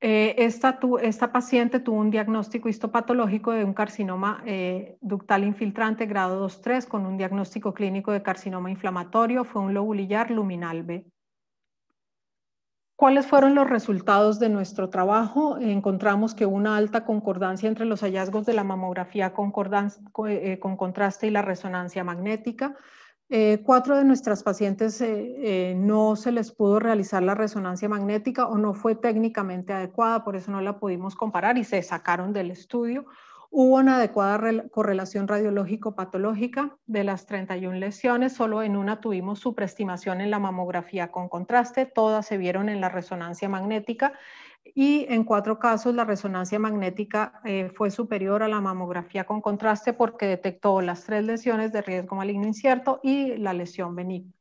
Esta paciente tuvo un diagnóstico histopatológico de un carcinoma ductal infiltrante grado 2-3 con un diagnóstico clínico de carcinoma inflamatorio, fue un lobulillar luminal B. ¿Cuáles fueron los resultados de nuestro trabajo? Encontramos que una alta concordancia entre los hallazgos de la mamografía con contraste y la resonancia magnética. 4 de nuestras pacientes no se les pudo realizar la resonancia magnética o no fue técnicamente adecuada, por eso no la pudimos comparar y se sacaron del estudio. Hubo una adecuada correlación radiológico-patológica de las 31 lesiones, solo en una tuvimos supraestimación en la mamografía con contraste, todas se vieron en la resonancia magnética y en 4 casos la resonancia magnética fue superior a la mamografía con contraste porque detectó las 3 lesiones de riesgo maligno incierto y la lesión benigna.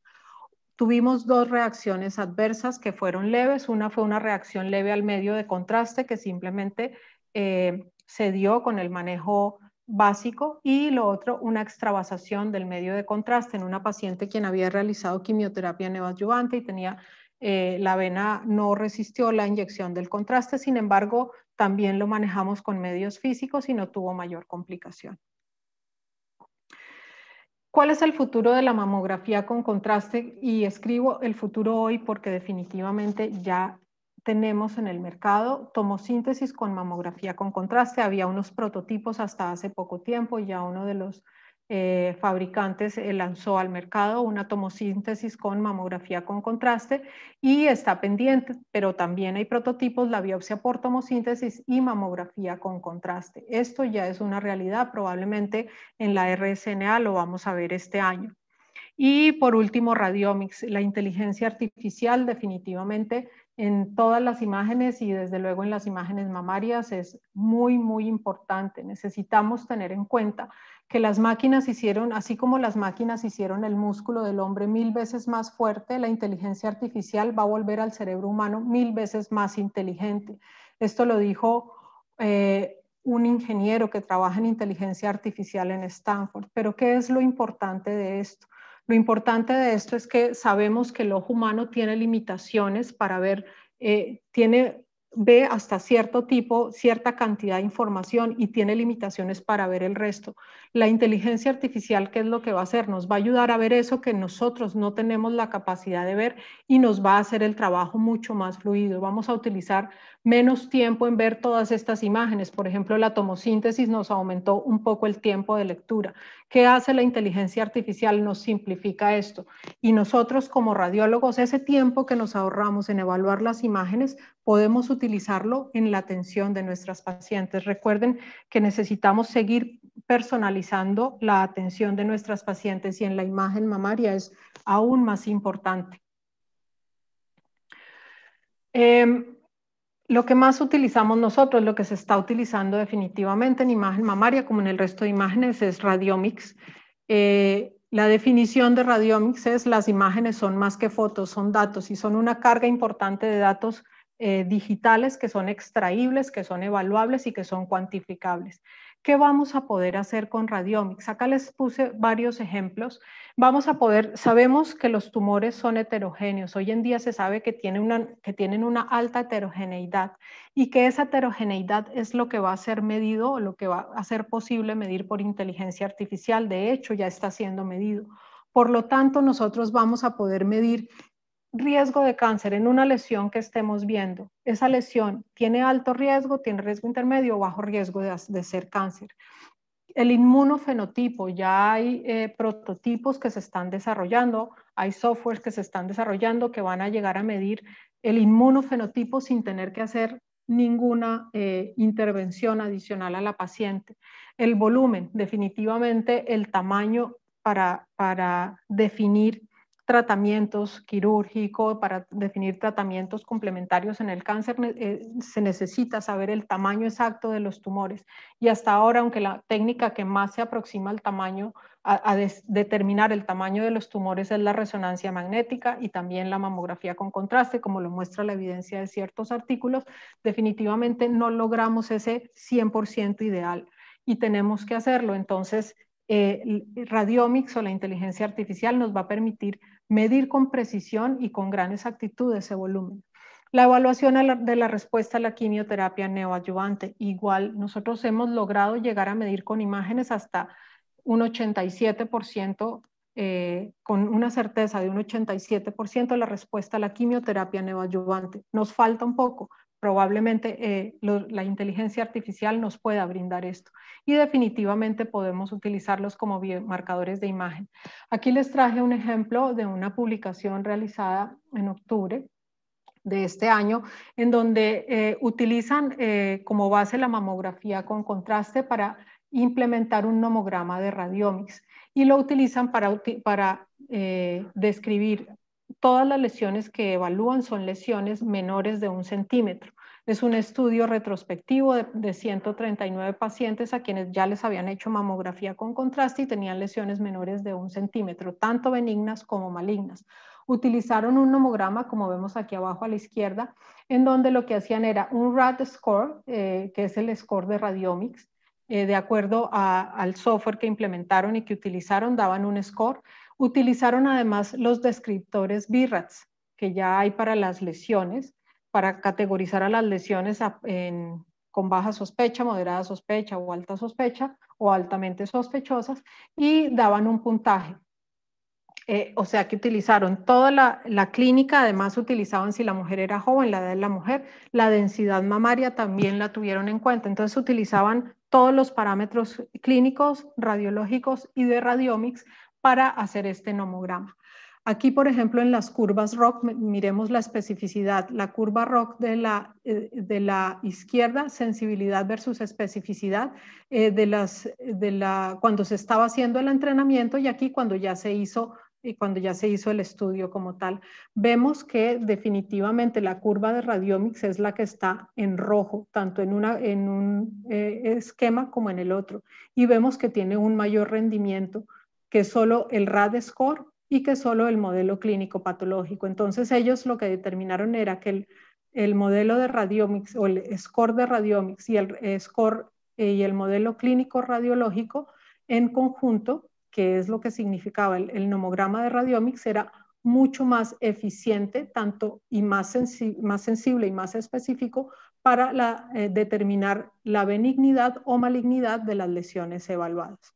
Tuvimos 2 reacciones adversas que fueron leves. Una fue una reacción leve al medio de contraste que simplemente se dio con el manejo básico y lo otro, una extravasación del medio de contraste en una paciente quien había realizado quimioterapia neoadyuvante y tenía la vena no resistió la inyección del contraste, sin embargo, también lo manejamos con medios físicos y no tuvo mayor complicación. ¿Cuál es el futuro de la mamografía con contraste? Y escribo el futuro hoy porque definitivamente ya tenemos en el mercado tomosíntesis con mamografía con contraste. Había unos prototipos hasta hace poco tiempo y ya uno de los fabricantes lanzó al mercado una tomosíntesis con mamografía con contraste y está pendiente, pero también hay prototipos, la biopsia por tomosíntesis y mamografía con contraste. Esto ya es una realidad, probablemente en la RSNA lo vamos a ver este año. Y por último, Radiomics, la inteligencia artificial definitivamente en todas las imágenes y desde luego en las imágenes mamarias es muy, muy importante. Necesitamos tener en cuenta que las máquinas hicieron, así como las máquinas hicieron el músculo del hombre 1000 veces más fuerte, la inteligencia artificial va a volver al cerebro humano 1000 veces más inteligente. Esto lo dijo un ingeniero que trabaja en inteligencia artificial en Stanford. Pero ¿qué es lo importante de esto? Lo importante de esto es que sabemos que el ojo humano tiene limitaciones para ver, ve hasta cierto tipo, cierta cantidad de información y tiene limitaciones para ver el resto. La inteligencia artificial, ¿qué es lo que va a hacer? Nos va a ayudar a ver eso que nosotros no tenemos la capacidad de ver y nos va a hacer el trabajo mucho más fluido. Vamos a utilizar menos tiempo en ver todas estas imágenes. Por ejemplo, la tomosíntesis nos aumentó un poco el tiempo de lectura. ¿Qué hace la inteligencia artificial? Nos simplifica esto. Y nosotros como radiólogos, ese tiempo que nos ahorramos en evaluar las imágenes, podemos utilizarlo en la atención de nuestras pacientes. Recuerden que necesitamos seguir personalizando la atención de nuestras pacientes y en la imagen mamaria es aún más importante. Lo que más utilizamos nosotros, lo que se está utilizando definitivamente en imagen mamaria, como en el resto de imágenes, es Radiomics. La definición de Radiomics es las imágenes son más que fotos, son datos y son una carga importante de datos digitales que son extraíbles, que son evaluables y que son cuantificables. ¿Qué vamos a poder hacer con Radiomics? Acá les puse varios ejemplos. Sabemos que los tumores son heterogéneos. Hoy en día se sabe que tienen una alta heterogeneidad y que esa heterogeneidad es lo que va a ser medido o lo que va a ser posible medir por inteligencia artificial. De hecho, ya está siendo medido. Por lo tanto, nosotros vamos a poder medir riesgo de cáncer en una lesión que estemos viendo. Esa lesión tiene alto riesgo, tiene riesgo intermedio o bajo riesgo de ser cáncer. El inmunofenotipo, ya hay prototipos que se están desarrollando, hay softwares que se están desarrollando que van a llegar a medir el inmunofenotipo sin tener que hacer ninguna intervención adicional a la paciente. El volumen, definitivamente el tamaño para definir tratamientos quirúrgicos, para definir tratamientos complementarios en el cáncer, se necesita saber el tamaño exacto de los tumores. Y hasta ahora, aunque la técnica que más se aproxima al tamaño, a determinar el tamaño de los tumores es la resonancia magnética y también la mamografía con contraste, como lo muestra la evidencia de ciertos artículos, definitivamente no logramos ese 100% ideal y tenemos que hacerlo. Entonces, Radiomics o la inteligencia artificial nos va a permitir medir con precisión y con gran exactitud ese volumen. La evaluación de la respuesta a la quimioterapia neoadyuvante. Igual, nosotros hemos logrado llegar a medir con imágenes hasta un 87%, con una certeza de un 87% la respuesta a la quimioterapia neoadyuvante. Nos falta un poco, probablemente la inteligencia artificial nos pueda brindar esto y definitivamente podemos utilizarlos como biomarcadores de imagen. Aquí les traje un ejemplo de una publicación realizada en octubre de este año, en donde utilizan como base la mamografía con contraste para implementar un nomograma de Radiomics y lo utilizan para describir todas las lesiones que evalúan son lesiones menores de 1 centímetro. Es un estudio retrospectivo de 139 pacientes a quienes ya les habían hecho mamografía con contraste y tenían lesiones menores de 1 centímetro, tanto benignas como malignas. Utilizaron un nomograma, como vemos aquí abajo a la izquierda, en donde lo que hacían era un RAD score, que es el score de Radiomics, de acuerdo al software que implementaron y que utilizaron, daban un score. Utilizaron además los descriptores BIRADS, que ya hay para las lesiones, para categorizar a las lesiones con baja sospecha, moderada sospecha o alta sospecha, o altamente sospechosas, y daban un puntaje. O sea que utilizaron toda la clínica, además utilizaban si la mujer era joven, la edad de la mujer, la densidad mamaria también la tuvieron en cuenta. Entonces utilizaban todos los parámetros clínicos, radiológicos y de radiomics para hacer este nomograma. Aquí, por ejemplo, en las curvas ROC, miremos la especificidad. La curva ROC de la izquierda, sensibilidad versus especificidad, cuando se estaba haciendo el entrenamiento y aquí cuando ya se hizo el estudio como tal. Vemos que definitivamente la curva de Radiomics es la que está en rojo, tanto en un esquema como en el otro. Y vemos que tiene un mayor rendimiento que solo el RAD score y que solo el modelo clínico patológico. Entonces ellos lo que determinaron era que el modelo de Radiomics o el score de Radiomics y el score y el modelo clínico radiológico en conjunto, que es lo que significaba el nomograma de Radiomics, era mucho más eficiente tanto y más sensible y más específico para determinar la benignidad o malignidad de las lesiones evaluadas.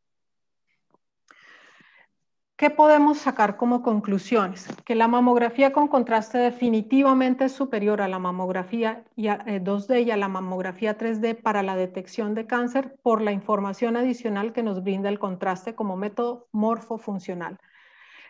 ¿Qué podemos sacar como conclusiones? Que la mamografía con contraste definitivamente es superior a la mamografía 2D y a la mamografía 3D para la detección de cáncer por la información adicional que nos brinda el contraste como método morfofuncional.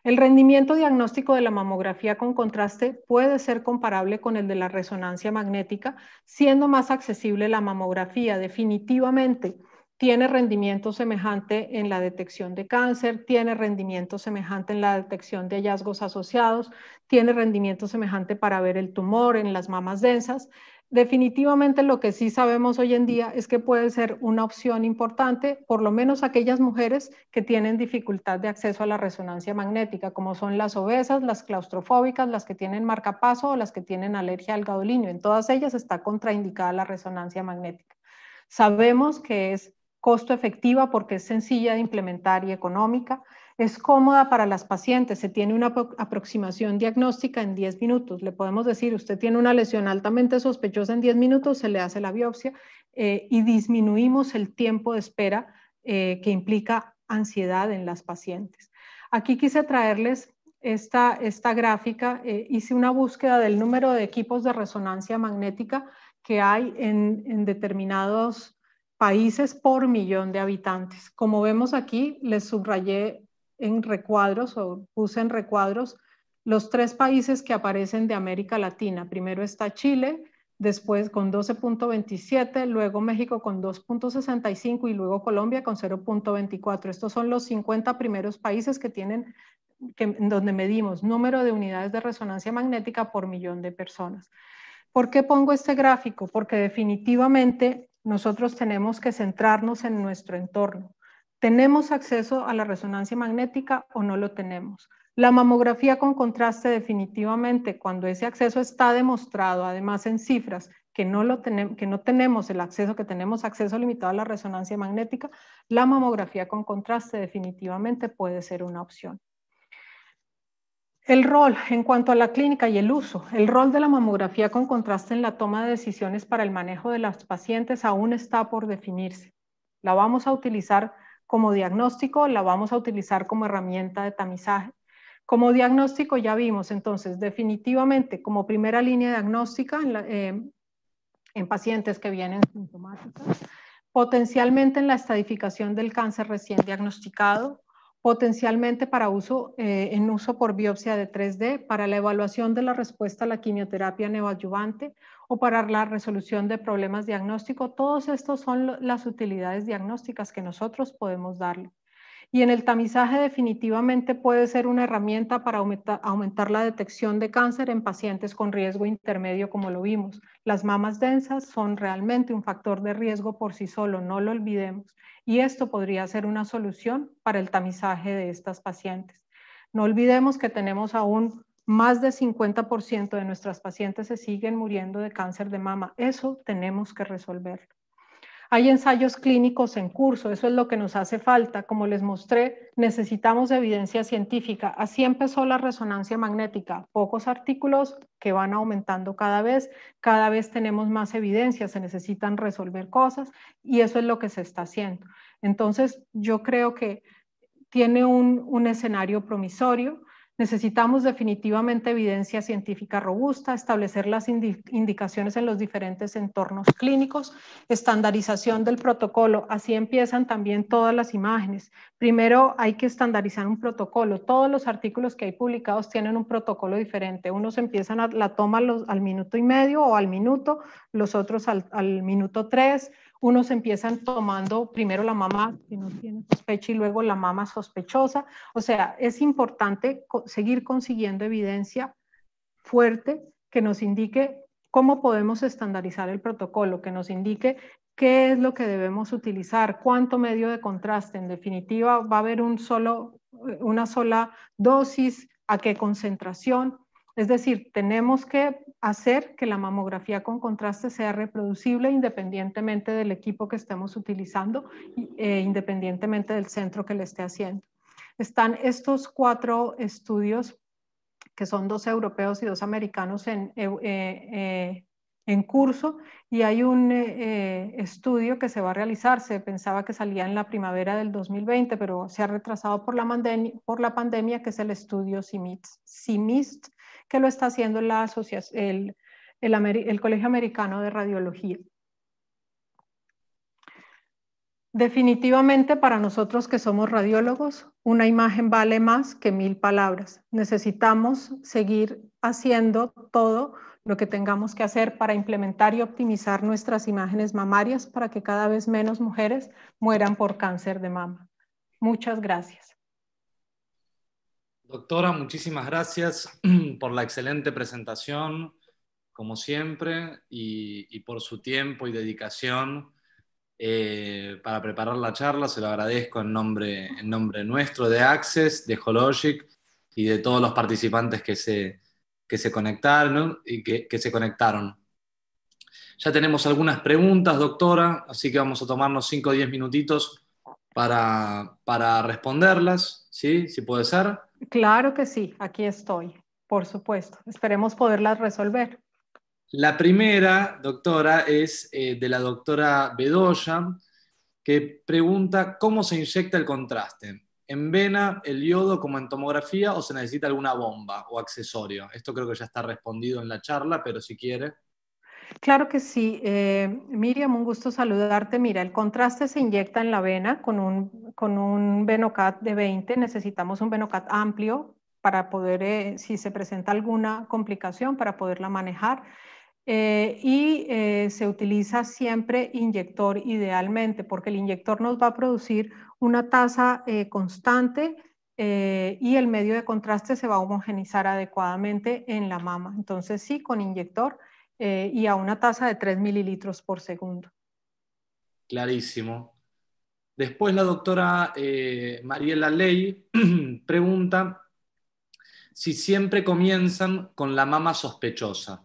El rendimiento diagnóstico de la mamografía con contraste puede ser comparable con el de la resonancia magnética, siendo más accesible la mamografía definitivamente. Tiene rendimiento semejante en la detección de cáncer, tiene rendimiento semejante en la detección de hallazgos asociados, tiene rendimiento semejante para ver el tumor en las mamas densas. Definitivamente lo que sí sabemos hoy en día es que puede ser una opción importante, por lo menos aquellas mujeres que tienen dificultad de acceso a la resonancia magnética, como son las obesas, las claustrofóbicas, las que tienen marcapaso o las que tienen alergia al gadolinio. En todas ellas está contraindicada la resonancia magnética. Sabemos que es costo efectiva porque es sencilla de implementar y económica, es cómoda para las pacientes, se tiene una aproximación diagnóstica en 10 minutos. Le podemos decir, usted tiene una lesión altamente sospechosa en 10 minutos, se le hace la biopsia y disminuimos el tiempo de espera que implica ansiedad en las pacientes. Aquí quise traerles esta gráfica, hice una búsqueda del número de equipos de resonancia magnética que hay en determinados países por millón de habitantes. Como vemos aquí, les subrayé en recuadros o puse en recuadros los 3 países que aparecen de América Latina. Primero está Chile, después con 12.27, luego México con 2.65 y luego Colombia con 0.24. Estos son los 50 primeros países que tienen, donde medimos número de unidades de resonancia magnética por millón de personas. ¿Por qué pongo este gráfico? Porque definitivamente nosotros tenemos que centrarnos en nuestro entorno. ¿Tenemos acceso a la resonancia magnética o no lo tenemos? La mamografía con contraste definitivamente, cuando ese acceso está demostrado, además en cifras, que no tenemos el acceso, que tenemos acceso limitado a la resonancia magnética, la mamografía con contraste definitivamente puede ser una opción. El rol en cuanto a la clínica y el uso, el rol de la mamografía con contraste en la toma de decisiones para el manejo de los pacientes aún está por definirse. La vamos a utilizar como diagnóstico, la vamos a utilizar como herramienta de tamizaje. Como diagnóstico ya vimos, entonces, definitivamente como primera línea diagnóstica en pacientes que vienen sintomáticos, potencialmente en la estadificación del cáncer recién diagnosticado, potencialmente para uso, en uso por biopsia de 3D, para la evaluación de la respuesta a la quimioterapia neoadyuvante o para la resolución de problemas diagnósticos. Todos estos son las utilidades diagnósticas que nosotros podemos darle. Y en el tamizaje definitivamente puede ser una herramienta para aumentar la detección de cáncer en pacientes con riesgo intermedio, como lo vimos. Las mamas densas son realmente un factor de riesgo por sí solo, no lo olvidemos. Y esto podría ser una solución para el tamizaje de estas pacientes. No olvidemos que tenemos aún más de 50% de nuestras pacientes se siguen muriendo de cáncer de mama. Eso tenemos que resolverlo. Hay ensayos clínicos en curso, eso es lo que nos hace falta. Como les mostré, necesitamos evidencia científica. Así empezó la resonancia magnética, pocos artículos que van aumentando cada vez tenemos más evidencia, se necesitan resolver cosas y eso es lo que se está haciendo. Entonces, yo creo que tiene un escenario promisorio. Necesitamos definitivamente evidencia científica robusta, establecer las indicaciones en los diferentes entornos clínicos, estandarización del protocolo. Así empiezan también todas las imágenes. Primero hay que estandarizar un protocolo. Todos los artículos que hay publicados tienen un protocolo diferente. Unos empiezan la toma al minuto y medio o al minuto, los otros al minuto 3. Unos empiezan tomando primero la mama que no tiene sospecha y luego la mama sospechosa. O sea, es importante seguir consiguiendo evidencia fuerte que nos indique cómo podemos estandarizar el protocolo, que nos indique qué es lo que debemos utilizar, cuánto medio de contraste. En definitiva, va a haber una sola dosis, a qué concentración. Es decir, tenemos que hacer que la mamografía con contraste sea reproducible independientemente del equipo que estemos utilizando, independientemente del centro que le esté haciendo. Están estos 4 estudios, que son 2 europeos y 2 americanos en curso, y hay un estudio que se va a realizar, se pensaba que salía en la primavera del 2020, pero se ha retrasado por la pandemia, que es el estudio CIMIST, que lo está haciendo el Colegio Americano de Radiología. Definitivamente para nosotros que somos radiólogos, una imagen vale más que 1000 palabras. Necesitamos seguir haciendo todo lo que tengamos que hacer para implementar y optimizar nuestras imágenes mamarias para que cada vez menos mujeres mueran por cáncer de mama. Muchas gracias. Doctora, muchísimas gracias por la excelente presentación, como siempre, y por su tiempo y dedicación para preparar la charla. Se lo agradezco en nombre nuestro de Access, de Hologic y de todos los participantes que se conectaron y que se conectaron. Ya tenemos algunas preguntas, doctora, así que vamos a tomarnos 5 o 10 minutitos para responderlas, ¿sí? Si puede ser. Claro que sí, aquí estoy, por supuesto. Esperemos poderlas resolver. La primera, doctora, es de la doctora Bedoya, que pregunta cómo se inyecta el contraste. ¿En vena, el yodo como en tomografía o se necesita alguna bomba o accesorio? Esto creo que ya está respondido en la charla, pero si quiere. Claro que sí. Miriam, un gusto saludarte. Mira, el contraste se inyecta en la vena con un Venocat de 20. Necesitamos un Venocat amplio para poder, si se presenta alguna complicación, para poderla manejar. Se utiliza siempre inyector idealmente, porque el inyector nos va a producir una tasa constante y el medio de contraste se va a homogenizar adecuadamente en la mama. Entonces sí, con inyector y a una tasa de 3 mililitros por segundo. Clarísimo. Después la doctora Mariela Ley pregunta si siempre comienzan con la mama sospechosa.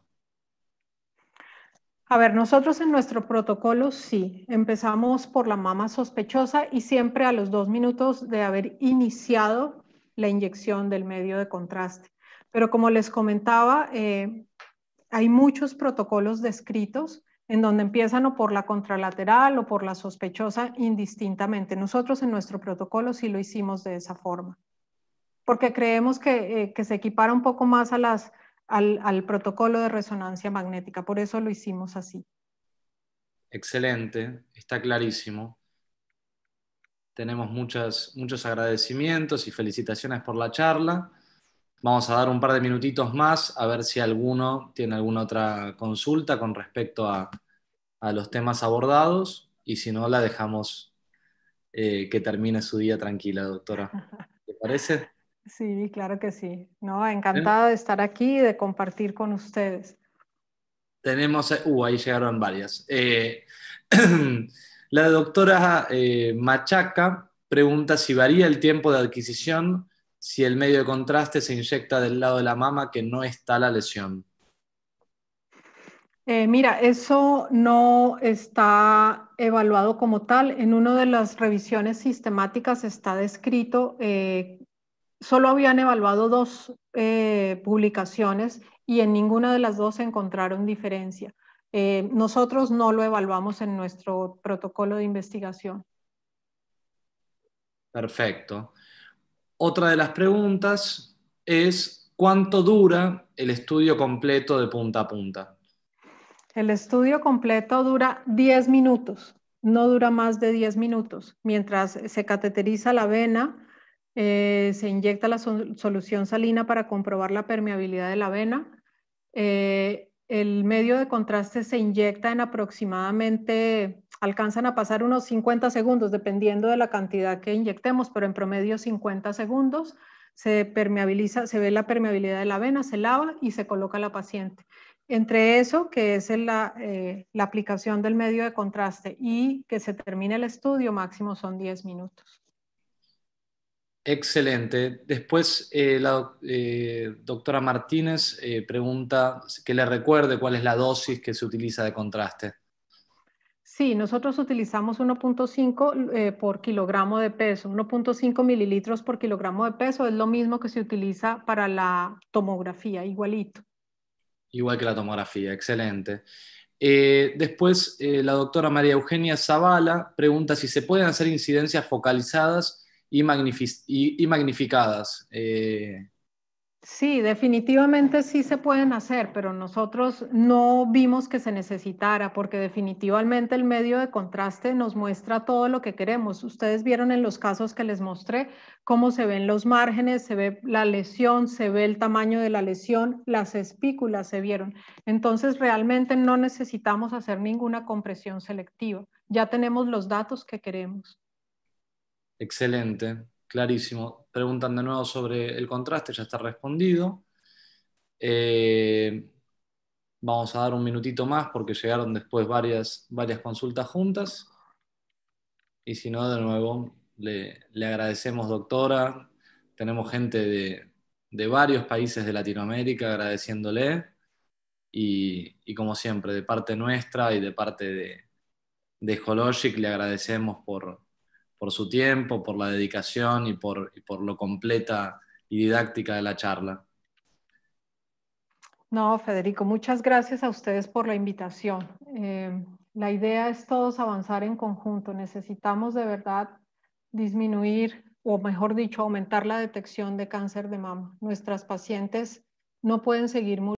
A ver, nosotros en nuestro protocolo sí, empezamos por la mama sospechosa y siempre a los 2 minutos de haber iniciado la inyección del medio de contraste. Pero como les comentaba, hay muchos protocolos descritos en donde empiezan o por la contralateral o por la sospechosa indistintamente. Nosotros en nuestro protocolo sí lo hicimos de esa forma, porque creemos que se equipara un poco más al protocolo de resonancia magnética, por eso lo hicimos así. Excelente, está clarísimo. Tenemos muchos agradecimientos y felicitaciones por la charla. Vamos a dar un par de minutitos más a ver si alguno tiene alguna otra consulta con respecto a los temas abordados y si no, la dejamos que termine su día tranquila, doctora. ¿Te parece? Sí, claro que sí. No, Bien. encantada de estar aquí y de compartir con ustedes. Tenemos, ahí llegaron varias. La doctora Machaca pregunta si varía el tiempo de adquisición si el medio de contraste se inyecta del lado de la mama que no está la lesión. Mira, eso no está evaluado como tal. En una de las revisiones sistemáticas está descrito, solo habían evaluado 2 publicaciones y en ninguna de las 2 se encontraron diferencia. Nosotros no lo evaluamos en nuestro protocolo de investigación. Perfecto. Otra de las preguntas es, ¿cuánto dura el estudio completo de punta a punta? El estudio completo dura 10 minutos, no dura más de 10 minutos. Mientras se cateteriza la vena, se inyecta la solución salina para comprobar la permeabilidad de la vena. El medio de contraste se inyecta en aproximadamente, alcanzan a pasar unos 50 segundos, dependiendo de la cantidad que inyectemos, pero en promedio 50 segundos. Se permeabiliza, se ve la permeabilidad de la vena, se lava y se coloca a la paciente. Entre eso, que es la aplicación del medio de contraste y que se termine el estudio, máximo son 10 minutos. Excelente. Después la doctora Martínez pregunta que le recuerde cuál es la dosis que se utiliza de contraste. Sí, nosotros utilizamos 1.5 por kilogramo de peso. 1.5 mililitros por kilogramo de peso es lo mismo que se utiliza para la tomografía, igualito. Igual que la tomografía, excelente. Después la doctora María Eugenia Zavala pregunta si se pueden hacer incidencias focalizadas y magnificadas. Sí, definitivamente sí se pueden hacer, pero nosotros no vimos que se necesitara porque definitivamente el medio de contraste nos muestra todo lo que queremos. Ustedes vieron en los casos que les mostré cómo se ven los márgenes, se ve la lesión, se ve el tamaño de la lesión, las espículas se vieron. Entonces realmente no necesitamos hacer ninguna compresión selectiva. Ya tenemos los datos que queremos. Excelente, clarísimo. Preguntan de nuevo sobre el contraste, ya está respondido. Eh, Vamos a dar un minutito más porque llegaron después varias consultas juntas. Y si no, de nuevo, le agradecemos, doctora. Tenemos gente de varios países de Latinoamérica agradeciéndole. Y como siempre, de parte nuestra y de parte de Hologic, le agradecemos por su tiempo, por la dedicación y por lo completa y didáctica de la charla. No, Federico, muchas gracias a ustedes por la invitación. La idea es todos avanzar en conjunto. Necesitamos de verdad disminuir, o mejor dicho, aumentar la detección de cáncer de mama. Nuestras pacientes no pueden seguir muriendo